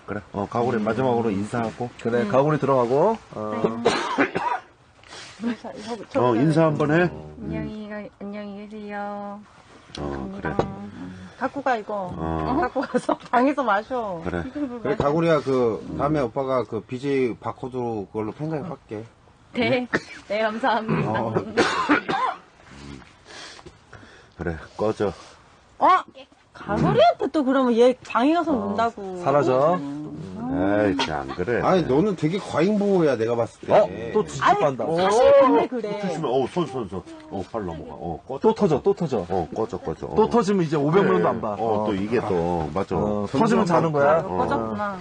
Speaker 3: 그래. 가구리 마지막으로 인사하고.
Speaker 2: 그래, 가구리 들어가고.
Speaker 3: 인사 한번 해.
Speaker 6: 안녕히 계세요.
Speaker 3: 그래.
Speaker 1: 갖고 가 이거. 갖고 가서 방에서 마셔.
Speaker 3: 그래.
Speaker 4: 그래, 가구리야, 다음에 오빠가 BJ 바코드 그걸로 팬가입 할게.
Speaker 6: 네, 감사합니다.
Speaker 3: 그래, 꺼져.
Speaker 1: 가구리한테 또 그러면 얘 방에 가서 논다고.
Speaker 2: 사라져.
Speaker 3: 에이, 안 그래.
Speaker 4: 아니, 너는 되게 과잉보호야, 내가 봤을 때.
Speaker 2: 또 뒤집한다.
Speaker 1: 사실 근데 그래.
Speaker 3: 조심해. 손. 팔 넘어가. 꺼져.
Speaker 2: 또 터져, 또 터져.
Speaker 3: 꺼져.
Speaker 2: 또 터지면 이제 500명도 안 봐.
Speaker 3: 또 이게 또, 맞아.
Speaker 2: 터지면 자는 거야.
Speaker 1: 꺼졌구나.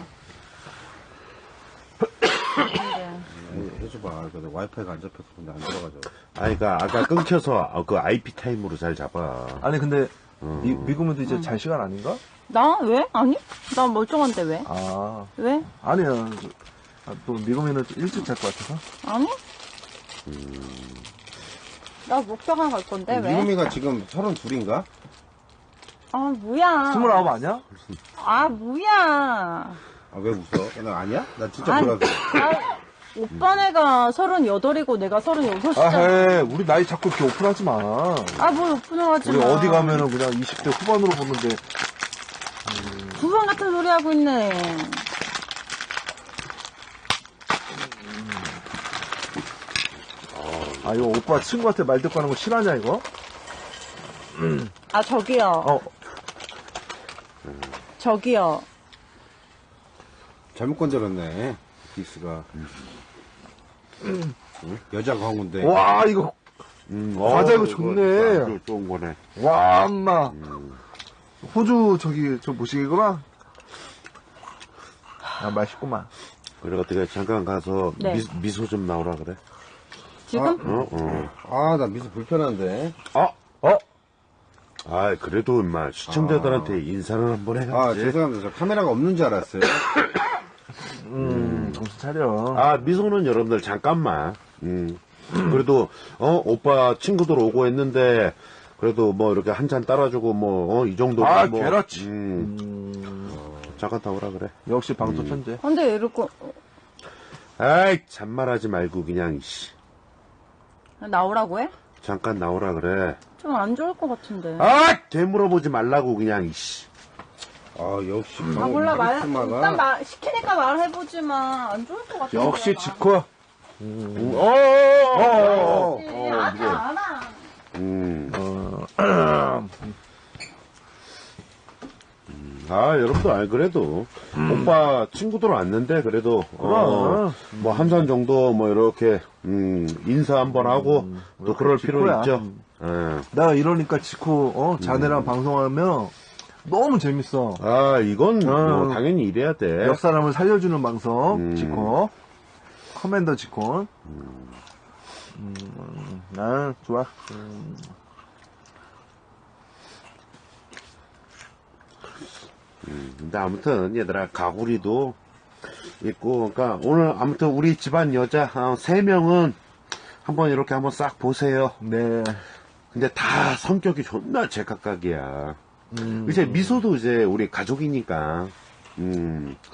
Speaker 4: 해줘봐. 와이파이가 안 잡혀서 근데 안 들어가죠.
Speaker 3: 그러니까 아까 끊겨서 그 IP 타임으로 잘 잡아.
Speaker 2: 아니, 근데 미국은도 이제 잘 시간 아닌가?
Speaker 1: 나 왜? 아니? 나 멀쩡한데 왜? 왜?
Speaker 2: 아니야. 또 미국에는 일찍 잘 것 같아서.
Speaker 1: 아니? 나 목적한 갈 건데 왜?
Speaker 4: 미금이가 지금 32인가?
Speaker 1: 뭐야?
Speaker 2: 29 아니야?
Speaker 1: 뭐야?
Speaker 4: 왜 웃어? 나 아니야? 나 진짜 몰라서.
Speaker 1: 오빠네가 38이고 내가 36이잖아.
Speaker 2: 우리 나이 자꾸 이렇게 오픈하지 마.
Speaker 1: 뭘 오픈을 하지
Speaker 2: 우리
Speaker 1: 마.
Speaker 2: 어디 가면은 그냥 20대 후반으로 보는데.
Speaker 1: 말도판 같은 소리 하고 있네.
Speaker 2: 아, 이거 오빠 친구한테 말 듣고 하는 거 싫어하냐, 이거?
Speaker 1: 아, 저기요.
Speaker 2: 어,
Speaker 1: 저기요.
Speaker 4: 잘못 건드렸네. 빅스가. 응? 여자 광우인데.
Speaker 2: 와, 이거. 과자 이거 좋네.
Speaker 3: 아주 좋은 거네.
Speaker 2: 와, 엄마. 호주, 저 모시기구나. 아, 맛있구만.
Speaker 3: 그래, 어떻게 잠깐 가서
Speaker 1: 네.
Speaker 3: 미소 좀 나오라 그래.
Speaker 1: 지금?
Speaker 4: 아, 나 미소 불편한데.
Speaker 3: 아, 그래도 임마 시청자들한테 인사를 한번
Speaker 4: 아,
Speaker 3: 해야지.
Speaker 4: 죄송합니다. 저 카메라가 없는 줄 알았어요.
Speaker 2: 정신 차려.
Speaker 3: 아, 미소는 여러분들 잠깐만. 그래도 오빠 친구들 오고 했는데 그래도 뭐 이렇게 한 잔 따라주고 뭐 이 정도.
Speaker 2: 아,
Speaker 3: 뭐,
Speaker 2: 괴롭지.
Speaker 3: 잠깐 타오라 그래.
Speaker 2: 역시 방송 천재.
Speaker 1: 근데 이러고,
Speaker 3: 아이, 잔말하지 말고 그냥 이씨.
Speaker 1: 나오라고 해?
Speaker 3: 잠깐 나오라 그래.
Speaker 1: 좀 안 좋을 것 같은데.
Speaker 3: 아, 되물어보지 말라고 그냥 이씨.
Speaker 4: 아, 역시.
Speaker 1: 아, 몰라,
Speaker 4: 카리스마가.
Speaker 1: 일단 시키니까 말해보지만, 안 좋을 것 같아.
Speaker 2: 역시 지코.
Speaker 1: 아직 알아.
Speaker 3: 아, 여러분들, 안 그래도, 오빠 친구들 왔는데, 그래도, 뭐, 한 잔 정도, 뭐, 이렇게, 인사 한번 하고, 또 그럴 필요
Speaker 2: 지코야.
Speaker 3: 있죠. 예.
Speaker 2: 나 이러니까 지코, 자네랑 방송하면 너무 재밌어.
Speaker 3: 아, 이건, 뭐, 당연히 이래야 돼.
Speaker 2: 옆 사람을 살려주는 방송,
Speaker 3: 음.
Speaker 2: 지코. 커맨더 지코. 아, 좋아.
Speaker 3: 근데 아무튼, 얘들아, 가구리도 있고, 그러니까, 오늘 아무튼 우리 집안 여자, 3명은 한번 이렇게 한번 싹 보세요.
Speaker 2: 네.
Speaker 3: 근데 다 성격이 존나 제각각이야. 이제 미소도 이제 우리 가족이니까.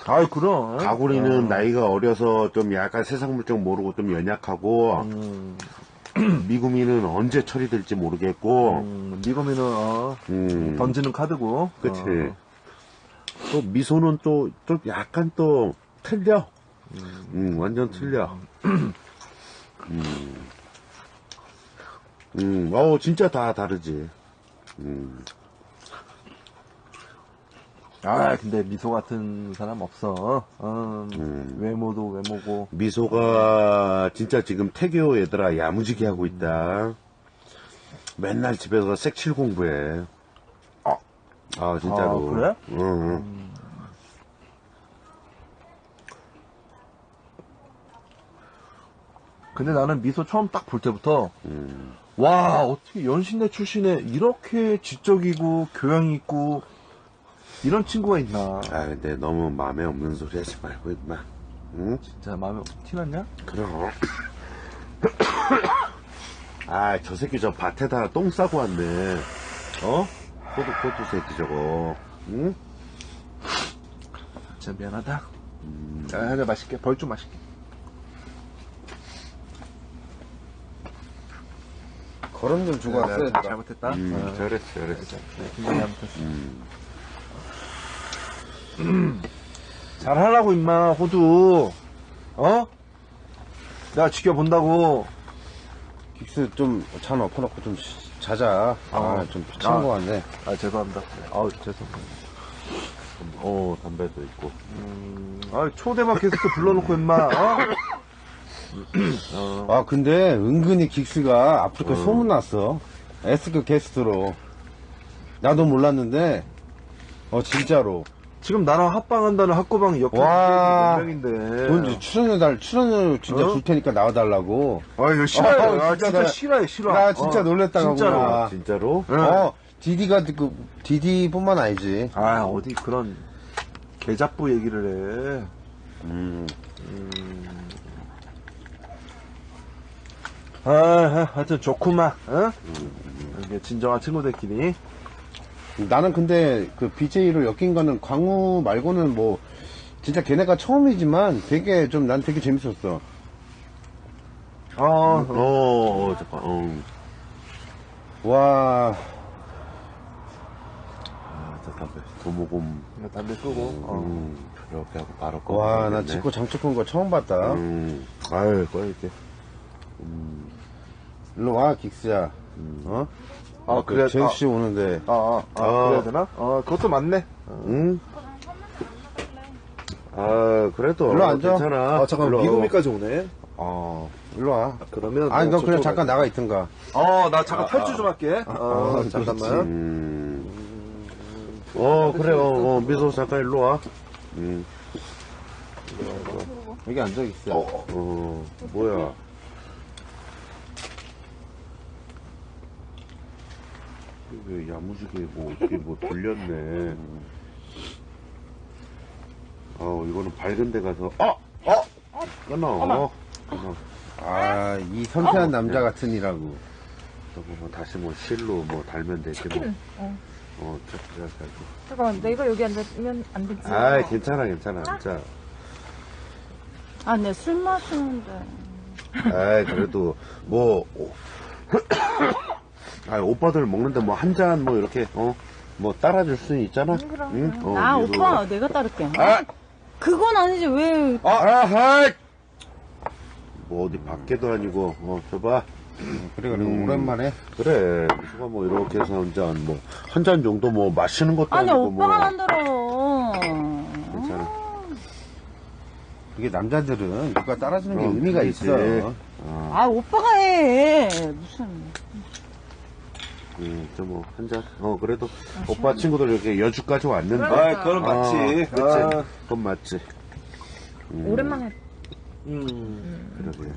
Speaker 2: 아이, 그럼.
Speaker 3: 가구리는 나이가 어려서 좀 약간 세상 물정 모르고 좀 연약하고, 미구미는 언제 처리될지 모르겠고,
Speaker 2: 미고미는, 던지는 카드고.
Speaker 3: 그치. 또 미소는 또 약간 또 틀려. 완전 틀려. 진짜 다 다르지.
Speaker 2: 아, 근데 미소 같은 사람 없어. 외모도 외모고.
Speaker 3: 미소가 진짜 지금 태교 얘들아 야무지게 하고 있다. 맨날 집에서 색칠 공부해. 아, 진짜로.
Speaker 2: 아, 그래?
Speaker 3: 응.
Speaker 2: 근데 나는 미소 처음 딱 볼 때부터, 와, 어떻게 연신내 출신에 이렇게 지적이고, 교양 있고, 이런 친구가 있나.
Speaker 3: 아, 근데 너무 마음에 없는 소리 하지 말고, 임마. 응?
Speaker 2: 진짜 마음에 티났냐?
Speaker 3: 그럼. 아, 저 새끼 저 밭에다 똥 싸고 왔네. 호두 새끼 저거. 응?
Speaker 2: 진짜 미안하다. 아, 맛있게. 벌 좀 맛있게.
Speaker 4: 거름 좀 주고 왔어요.
Speaker 2: 내가 잘못했다.
Speaker 3: 잘했어.
Speaker 2: 굉장히 잘못했어. 잘하라고, 임마, 호두. 내가 지켜본다고.
Speaker 4: 빅스 좀 잔 엎어놓고 좀 자자. 좀 피치는 거 같네.
Speaker 2: 아, 죄송합니다. 아우, 죄송합니다.
Speaker 3: 담배도 있고.
Speaker 2: 아, 초대박 게스트 불러놓고, 임마,
Speaker 4: 근데 은근히 긱스가 아프리카 소문났어. S급 게스트로. 나도 몰랐는데, 진짜로.
Speaker 2: 지금 나랑 합방한다는 학고방 옆에
Speaker 4: 와.
Speaker 2: 몇 명인데.
Speaker 4: 돈 출연료 진짜 줄 테니까 나와달라고.
Speaker 2: 아, 이거 싫어요.
Speaker 4: 진짜
Speaker 2: 진짜
Speaker 4: 나-
Speaker 2: 싫어해, 싫어.
Speaker 4: 나 진짜 놀랬다가
Speaker 2: 진짜로.
Speaker 4: 보구나.
Speaker 3: 진짜로?
Speaker 4: 디디가 디디뿐만 아니지.
Speaker 2: 아, 어디 그런 개잡부 얘기를 해. 하여튼 좋구만, 이게 진정한 친구들끼리.
Speaker 4: 나는 근데 그 BJ로 엮인 거는 광우 말고는 뭐 진짜 걔네가 처음이지만 되게 좀 난 되게 재밌었어.
Speaker 3: 잠깐.
Speaker 4: 와.
Speaker 3: 담배. 도모금.
Speaker 2: 담배 끄고.
Speaker 3: 이렇게 하고 바로 꺼.
Speaker 4: 와, 나 지코 장초 끈 거 처음 봤다.
Speaker 2: 아유, 꺼야지.
Speaker 4: 일로 와, 긱스야. 어?
Speaker 2: 아,
Speaker 4: 그
Speaker 2: 그래.
Speaker 4: 제수씨 오는데.
Speaker 2: 그래야 되나? 그것도 맞네.
Speaker 3: 응? 아, 그래도.
Speaker 4: 일로 앉아.
Speaker 3: 괜찮아.
Speaker 2: 잠깐,
Speaker 3: 일로
Speaker 2: 미고미까지 오네.
Speaker 4: 일로 와.
Speaker 2: 그러면.
Speaker 4: 아니, 너 그냥
Speaker 2: 저쪽으로
Speaker 4: 잠깐
Speaker 2: 갈게.
Speaker 4: 나가 있든가.
Speaker 2: 나 잠깐 탈주 좀 할게. 잠깐만.
Speaker 3: 그래. 미소 잠깐 일로 와.
Speaker 4: 여기 앉아, 긱스야.
Speaker 3: 뭐야. 왜 야무지게 어떻게 돌렸네. 이거는 밝은 데 가서, 끊어.
Speaker 4: 아, 이 섬세한 남자 같으니라고.
Speaker 3: 저거 다시 실로 달면 되지 뭐.
Speaker 6: 잠깐만, 내가 여기 앉으면 안 되지.
Speaker 3: 괜찮아. 자.
Speaker 1: 내 술 마시는데.
Speaker 3: 그래도, 오빠들 먹는데 한 잔 이렇게, 따라줄 수는 있잖아? 응? 미소.
Speaker 1: 오빠, 내가 따를게. 그건 아니지, 왜.
Speaker 3: 어디 밖에도 아니고, 줘봐.
Speaker 4: 그래, 오랜만에.
Speaker 3: 그래, 미소가 이렇게 해서 한 잔 정도 마시는 것도
Speaker 1: 아니,
Speaker 3: 아니고
Speaker 1: 오빠가 만들어.
Speaker 3: 괜찮아.
Speaker 4: 이게 남자들은 누가 따라주는 게 의미가
Speaker 3: 그렇지.
Speaker 4: 있어.
Speaker 1: 오빠가 해. 무슨.
Speaker 3: 한 잔. 그래도 오빠 친구들 이렇게 여주까지 왔는데.
Speaker 2: 그건 맞지.
Speaker 3: 그치. 그건 맞지.
Speaker 6: 오랜만에.
Speaker 3: 그러게.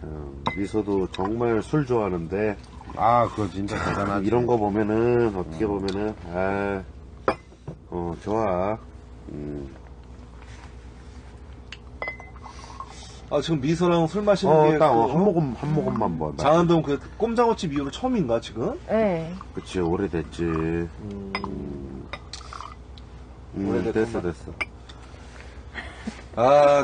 Speaker 3: 참, 미소도 정말 술 좋아하는데.
Speaker 4: 그거 진짜 대단하지.
Speaker 3: 이런 거 보면은, 어떻게 보면은, 좋아.
Speaker 2: 지금 미소랑 술 마시는 게.
Speaker 3: 딱, 한 모금만 봐.
Speaker 2: 장안동 그 꼼장어집 이후로 처음인가, 지금?
Speaker 6: 네.
Speaker 3: 그치, 오래됐지. 됐어.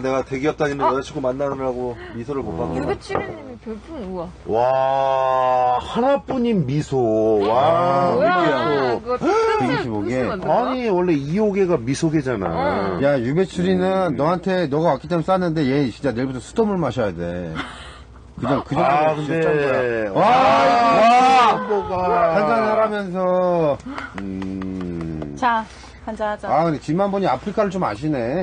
Speaker 2: 내가 대기업 다니는 여자친구 만나느라고 미소를 못 봤구나.
Speaker 6: 유배치리님이 별풍, 우와.
Speaker 3: 와, 하나뿐인 미소. 와,
Speaker 6: 뭐야, 그거
Speaker 4: 백이십오개.
Speaker 3: 아니, 원래 2호개가 미소개잖아.
Speaker 4: 야, 유배추리는 너한테 너가 왔기 때문에 쌌는데 얘 진짜 내일부터 수돗물 마셔야 돼. 그 정도로 진짜 짠 거야.
Speaker 3: 뭐가.
Speaker 4: 한잔 하라면서.
Speaker 1: 자, 한잔 하자.
Speaker 4: 근데 집만 보니 아프리카를 좀 아시네.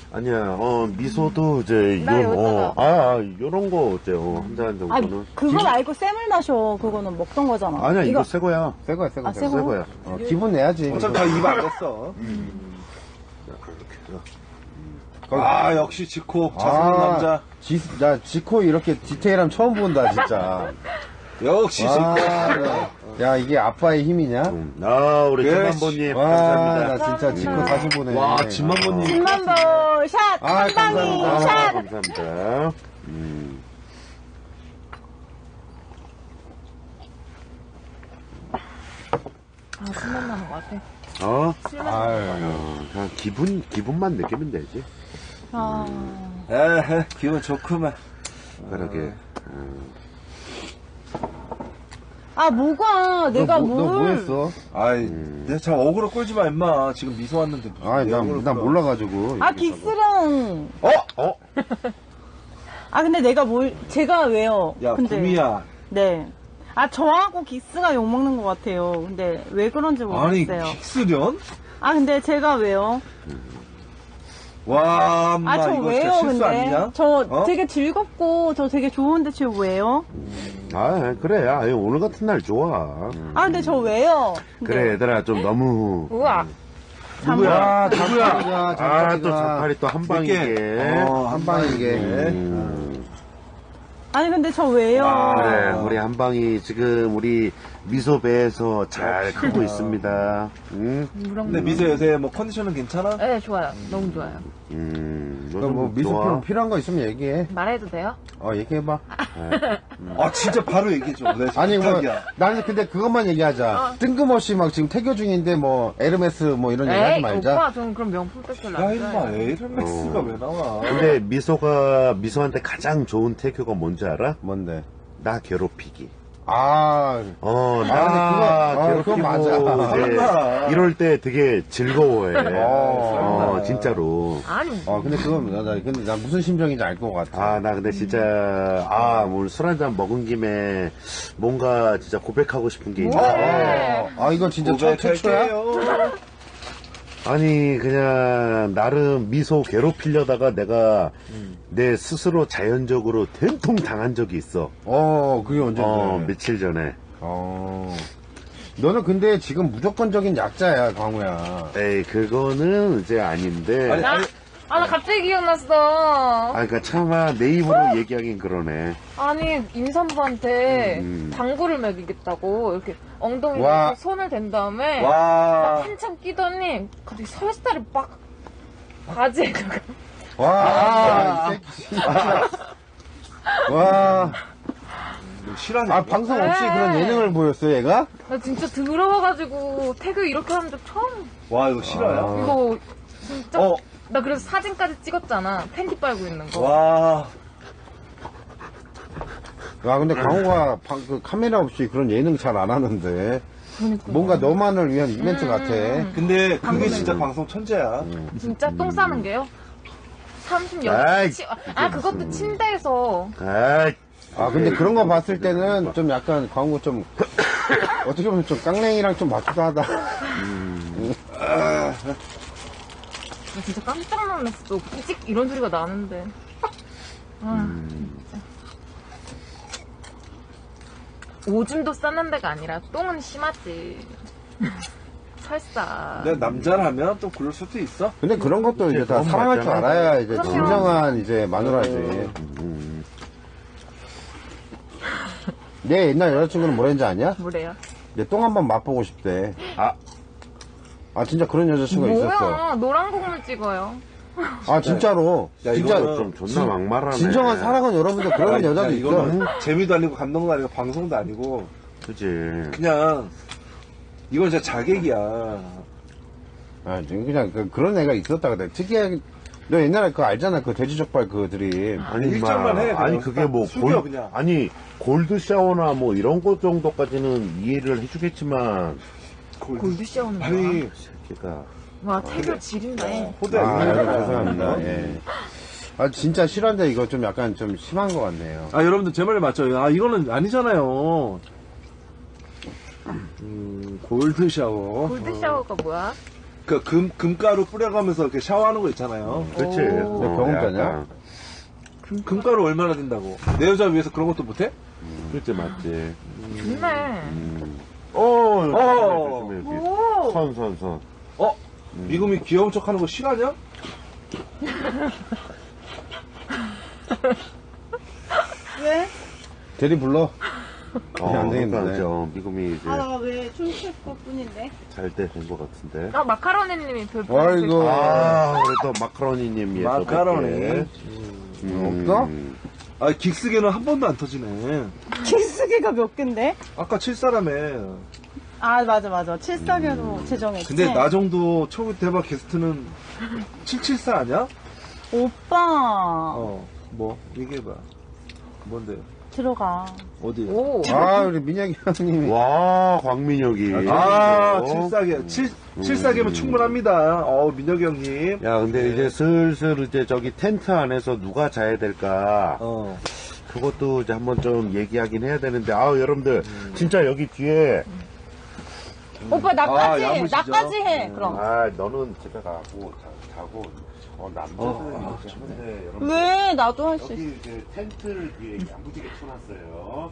Speaker 3: 아니야, 미소도 이제, 요런 거 어때, 한 잔 정도는.
Speaker 1: 그거 말고 쌤을 마셔. 그거는 먹던 거잖아.
Speaker 3: 아니야, 이거 새 거야.
Speaker 4: 새 거야.
Speaker 1: 새
Speaker 3: 새 거야.
Speaker 4: 기분 내야지.
Speaker 2: 어차피 다 입 안 댔어. 역시 지코. 자세한 남자.
Speaker 4: 지코 이렇게 디테일함 처음 본다, 진짜.
Speaker 2: 역시 지코.
Speaker 4: 야, 이게 아빠의 힘이냐?
Speaker 3: 우리 김만보님. 감사합니다.
Speaker 4: 나 진짜 지코 다시 보네.
Speaker 2: 진만보님.
Speaker 1: 김만보 샷! 한 방이 샷!
Speaker 3: 감사합니다.
Speaker 6: 술만 나는 것 같아.
Speaker 3: 그냥 기분만 느끼면 되지.
Speaker 2: 기분 좋구만.
Speaker 3: 그러게.
Speaker 1: 뭐가, 내가
Speaker 4: 너 뭐 했어?
Speaker 2: 내가 참 억울로 끌지 마, 임마. 지금 미소 왔는데.
Speaker 4: 난 몰라가지고.
Speaker 1: 긱스랑. 근데 내가 제가 왜요?
Speaker 2: 야, 구미야.
Speaker 1: 네. 저하고 긱스가 욕먹는 것 같아요. 근데 왜 그런지 모르겠어요.
Speaker 2: 긱스련?
Speaker 1: 근데 제가 왜요?
Speaker 2: 와, 엄마,
Speaker 1: 저
Speaker 2: 이거
Speaker 1: 왜요,
Speaker 2: 진짜 실수
Speaker 1: 근데?
Speaker 2: 아니냐?
Speaker 1: 저 되게 즐겁고, 저 되게 좋은데, 저 왜요?
Speaker 3: 그래. 오늘 같은 날 좋아.
Speaker 1: 근데 저 왜요?
Speaker 3: 그래, 얘들아, 좀 너무.
Speaker 6: 우와.
Speaker 2: 누구야?
Speaker 3: 또 자팔이 또 한 방이게.
Speaker 4: 한 방이게.
Speaker 1: 근데 저 왜요?
Speaker 3: 그래, 우리 한 방이 지금 우리 미소 배에서 잘 크고 있습니다.
Speaker 2: 근데 미소 요새 컨디션은 괜찮아?
Speaker 6: 네, 좋아요. 너무 좋아요.
Speaker 4: 미소 필요한 거 있으면 얘기해.
Speaker 6: 말해도 돼요?
Speaker 4: 얘기해봐.
Speaker 2: 진짜 바로 얘기해줘.
Speaker 4: 아니, 나는 근데 그것만 얘기하자. 뜬금없이 막 지금 태교 중인데 에르메스 이런 얘기 하지 말자.
Speaker 6: 오빠, 저는 그럼 명품 백을
Speaker 2: 야,
Speaker 6: 안
Speaker 2: 임마,
Speaker 6: 써요.
Speaker 2: 에르메스가 왜 나와?
Speaker 3: 근데 미소한테 가장 좋은 태교가 뭔지 알아?
Speaker 4: 뭔데?
Speaker 3: 나 괴롭히기. 나
Speaker 4: 그건
Speaker 3: 괴롭히고
Speaker 4: 맞아.
Speaker 3: 이제 이럴 때 되게 즐거워해. 진짜로.
Speaker 6: 아니,
Speaker 4: 근데 근데 나 무슨 심정인지 알 것 같아.
Speaker 3: 나 근데 진짜, 오늘 술 한잔 먹은 김에 뭔가 진짜 고백하고 싶은 게 있는데.
Speaker 4: 이거 진짜 최초야?
Speaker 3: 아니, 그냥, 나름 미소 괴롭히려다가 내가 내 스스로 자연적으로 된통 당한 적이 있어.
Speaker 4: 그게 언제인데?
Speaker 3: 며칠 전에.
Speaker 4: 너는 근데 지금 무조건적인 약자야, 광우야.
Speaker 3: 에이, 그거는 이제 아닌데.
Speaker 6: 나 갑자기 기억났어.
Speaker 3: 그러니까 차마 내 입으로 얘기하긴 그러네.
Speaker 6: 아니, 임산부한테 방구를 먹이겠다고, 이렇게 엉덩이에
Speaker 4: 와.
Speaker 6: 이렇게 손을 댄 다음에, 막
Speaker 2: 와.
Speaker 6: 한참 끼더니, 갑자기 설사를 막, 바지에 들어가.
Speaker 4: 와, 이 새끼 진짜. 와.
Speaker 2: 실화냐?
Speaker 4: 방송 없이
Speaker 6: 네.
Speaker 4: 그런 예능을 보였어, 얘가?
Speaker 6: 나 진짜 더러워가지고, 태교 이렇게 하는 적 처음.
Speaker 2: 와, 이거 실화야?
Speaker 6: 이거, 진짜.
Speaker 2: 어.
Speaker 6: 나 그래서 사진까지 찍었잖아. 팬티 빨고 있는 거.
Speaker 2: 와.
Speaker 4: 근데 광우가 그 카메라 없이 그런 예능 잘 안 하는데.
Speaker 6: 그러니까.
Speaker 4: 뭔가 너만을 위한 이벤트 같아.
Speaker 2: 근데 그게 진짜 방송 천재야.
Speaker 6: 진짜 똥 싸는 게요?
Speaker 3: 아이,
Speaker 6: 36치. 그것도 침대에서.
Speaker 4: 근데 그런 거 봤을 때는 좀 약간 광우 좀, 어떻게 보면 좀 깡냉이랑 좀 맞기도 하다.
Speaker 6: 나 진짜 깜짝 놀랐어. 삐직 이런 소리가 나는데. 진짜. 오줌도 싸는 데가 아니라 똥은 심하지. 설사.
Speaker 2: 근데 남자라면 또 그럴 수도 있어.
Speaker 4: 근데 그런 것도 이제 다
Speaker 3: 그건
Speaker 4: 사랑할 줄
Speaker 3: 맞잖아.
Speaker 4: 알아야 이제
Speaker 6: 그럼요.
Speaker 4: 진정한 이제 마누라지. 내 옛날 여자친구는 뭐랬는지 아냐?
Speaker 6: 뭐래요?
Speaker 4: 내 똥 한번 맛보고 싶대. 진짜 그런 여자친구가 있었어.
Speaker 6: 뭐야? 노란 국물 찍어요.
Speaker 4: 진짜로.
Speaker 2: 야,
Speaker 4: 진짜
Speaker 2: 이거는
Speaker 3: 좀 존나 막말하네.
Speaker 4: 진정한 사랑은 여러분들 그런 여자도 있어.
Speaker 2: 이거는 재미도 아니고 감동도 아니고 방송도 아니고
Speaker 3: 그치.
Speaker 2: 그냥 이건 진짜 자객이야.
Speaker 4: 그냥 그런 애가 있었다 그래. 특이하게 너 옛날에 그거 알잖아. 그 돼지족발 그들이.
Speaker 3: 아니,
Speaker 2: 일절만 해,
Speaker 3: 아니,
Speaker 2: 그냥.
Speaker 3: 그게 뭐,
Speaker 2: 숙여, 그냥.
Speaker 3: 골드 샤워나 뭐 이런 것 정도까지는 이해를 해주겠지만,
Speaker 6: 골드 샤워는 뭐야?
Speaker 2: 아니
Speaker 3: 새끼가.
Speaker 6: 와, 태교 지린다.
Speaker 2: 호대
Speaker 4: 여러분 죄송합니다. 예. 진짜 실화인데 이거 좀 약간 좀 심한 것 같네요.
Speaker 2: 여러분들 제 말에 맞죠? 이거는 아니잖아요. 골드 샤워.
Speaker 6: 골드 샤워가 뭐야?
Speaker 2: 그 금가루 뿌려가면서 이렇게 샤워하는 거 있잖아요.
Speaker 3: 그치.
Speaker 4: 너 병원 가냐?
Speaker 3: 약간.
Speaker 2: 금가루 얼마나 든다고? 내 여자 위해서 그런 것도 못해?
Speaker 3: 그치, 맞지.
Speaker 6: 좋네.
Speaker 3: 조심해, 조심해.
Speaker 6: 오.
Speaker 3: 손.
Speaker 2: 미금이 귀여운 척 하는 거 싫어하냐?
Speaker 1: 왜?
Speaker 4: 대리 불러. 안 되겠는데.
Speaker 3: 그러니까 미금이 이제
Speaker 1: 나 왜 춤출 것 뿐인데?
Speaker 3: 잘 때 된 것 같은데.
Speaker 6: 마카로니님이 별
Speaker 4: 아이고.
Speaker 3: 그래도 마카로니님이
Speaker 2: 마카로니.
Speaker 4: 없어?
Speaker 2: 긱스계는 한 번도 안 터지네.
Speaker 1: 키스기가 몇 갠데?
Speaker 2: 아까 7사람에.
Speaker 1: 맞아. 7사계로 제정했지.
Speaker 2: 근데 나 정도 초기 대박 게스트는 774 아니야?
Speaker 1: 오빠.
Speaker 2: 뭐, 얘기해봐. 뭔데?
Speaker 1: 들어가.
Speaker 2: 어디?
Speaker 6: 오.
Speaker 4: 우리 민혁이 형님이.
Speaker 3: 와, 광민혁이.
Speaker 2: 7사계. 7사계면 충분합니다. 민혁이 형님.
Speaker 3: 야, 근데 이제 슬슬 이제 저기 텐트 안에서 누가 자야 될까? 그것도 이제 한번 좀 얘기하긴 해야 되는데, 여러분들, 진짜 여기 뒤에,
Speaker 1: 오빠 나까지
Speaker 2: 야무지죠?
Speaker 1: 나까지 해. 그럼.
Speaker 3: 너는 집에 가고, 자고, 남자들은 이렇게 하는데, 여러분.
Speaker 1: 왜 나도 할 수 있어.
Speaker 3: 여기 이제 텐트를 뒤에 야무지게 쳐놨어요.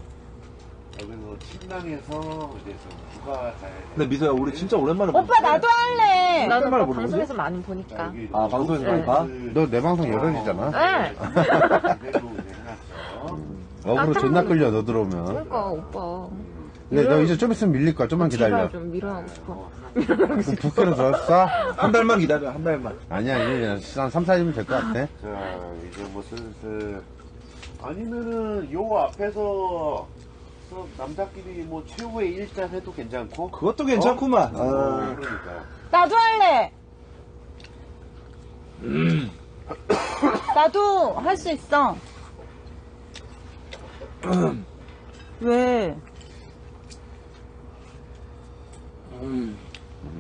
Speaker 3: 여기서 침낭에서 이제 좀 누가 자야 돼.
Speaker 2: 근데 미소야, 우리 진짜 오랜만에
Speaker 1: 오빠 나도 할래.
Speaker 6: 나는
Speaker 2: 말을
Speaker 6: 뭐
Speaker 2: 모르는
Speaker 6: 방송에서 많이 보니까.
Speaker 3: 여기
Speaker 2: 방송에서
Speaker 3: 네.
Speaker 2: 많이 봐?
Speaker 4: 너 내 방송 8이잖아.
Speaker 6: 네.
Speaker 3: 그대로 해놨어.
Speaker 4: 어그로 존나 끌려, 너 들어오면.
Speaker 6: 그러니까 오빠.
Speaker 4: 근데 너 이제 좀 있으면 밀릴 거야. 좀만 기다려.
Speaker 6: 제발 좀 밀어하고 싶어.
Speaker 4: 부캐로 들었어?
Speaker 2: 한 달만 기다려, 한 달만.
Speaker 4: 아니야, 이제 한 3, 4일이면 될 것 같아.
Speaker 3: 자, 이제 뭐 슬슬. 아니면은, 요 앞에서, 남자끼리 뭐 최후의 일잔 해도 괜찮고.
Speaker 2: 그것도 괜찮구만.
Speaker 3: 그러니까.
Speaker 1: 나도 할래. 나도 할 수 있어. 왜?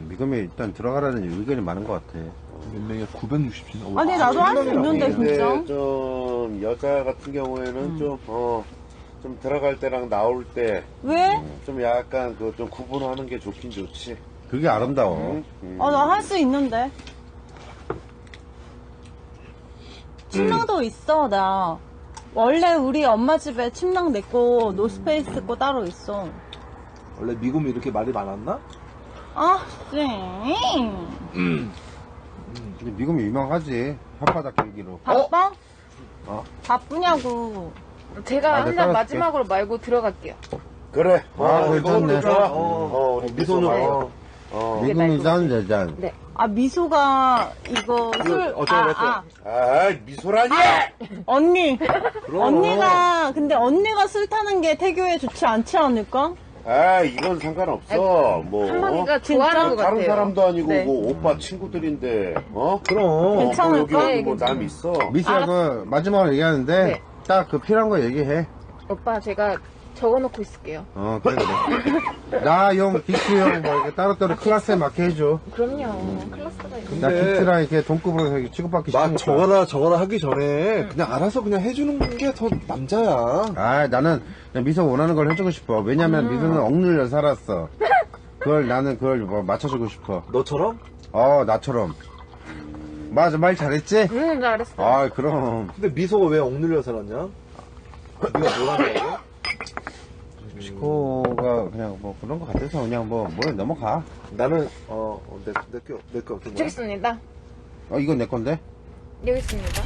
Speaker 4: 미금에 일단 들어가라는 의견이 많은 것 같아.
Speaker 2: 몇 명이야? 960인.
Speaker 1: 아니, 나도 할 수 있는데, 진짜.
Speaker 3: 근데 좀 여자 같은 경우에는 좀 들어갈 때랑 나올 때
Speaker 1: 왜?
Speaker 3: 좀 약간 그 좀 구분하는 게 좋긴 좋지.
Speaker 4: 그게 아름다워.
Speaker 1: 나 할 수 있는데. 침낭도 있어, 나. 원래 우리 엄마 집에 침낭 내고 노스페이스 거 따로 있어.
Speaker 2: 원래 미국이 이렇게 말이 많았나?
Speaker 1: 아, 쎄.
Speaker 4: 근데 미금이 유명하지. 혓바닥 길기로.
Speaker 1: 바빠? 바쁘냐고.
Speaker 6: 제가
Speaker 4: 아,
Speaker 6: 한
Speaker 4: 네,
Speaker 6: 잔
Speaker 4: 따라줄게.
Speaker 6: 마지막으로 말고 들어갈게요.
Speaker 3: 그래.
Speaker 4: 괜찮네.
Speaker 3: 좋아. 우리 미소는
Speaker 4: 미금이 짠, 여잔.
Speaker 6: 네.
Speaker 1: 아, 미소가 이거 술.
Speaker 3: 미소라니!
Speaker 1: 언니. 언니가, 근데 언니가 술 타는 게 태교에 좋지 않지 않을까?
Speaker 3: 이건 상관없어. 뭐.
Speaker 6: 한번이가
Speaker 1: 진짜?
Speaker 6: 좋아하는 것 같아요.
Speaker 3: 다른 사람도 아니고,
Speaker 6: 네.
Speaker 3: 뭐, 오빠 친구들인데,
Speaker 2: 그럼.
Speaker 1: 괜찮을까?
Speaker 3: 여기 뭐, 남 있어.
Speaker 4: 미수야, 그, 마지막으로 얘기하는데,
Speaker 6: 네.
Speaker 4: 딱 그 필요한 거 얘기해.
Speaker 6: 오빠 제가 적어놓고 있을게요.
Speaker 4: 그래. 나용, 빅스용, 뭐, 이렇게 따로따로 클래스에 맞게 해줘.
Speaker 6: 그럼요. 클래스가 있는.
Speaker 4: 나 빅스랑 이렇게 동급으로 이렇게 취급받기 싫으니까.
Speaker 2: 막 저거라 하기 전에 그냥 알아서 그냥 해주는 게 더 남자야.
Speaker 4: 나는 그냥 미소가 원하는 걸 해주고 싶어. 왜냐면 미소는 억눌려 살았어. 나는 그걸 뭐 맞춰주고 싶어.
Speaker 2: 너처럼?
Speaker 4: 나처럼. 맞아, 말 잘했지?
Speaker 6: 잘했어.
Speaker 4: 그럼.
Speaker 2: 근데 미소가 왜 억눌려 살았냐? 네가 뭘 한다고?
Speaker 4: 시코가 그냥 뭐 그런 거 같아서 그냥 뭐, 넘어가.
Speaker 2: 나는, 내 거.
Speaker 6: 저기 있습니다.
Speaker 4: 이건 내 건데?
Speaker 6: 여기 있습니다.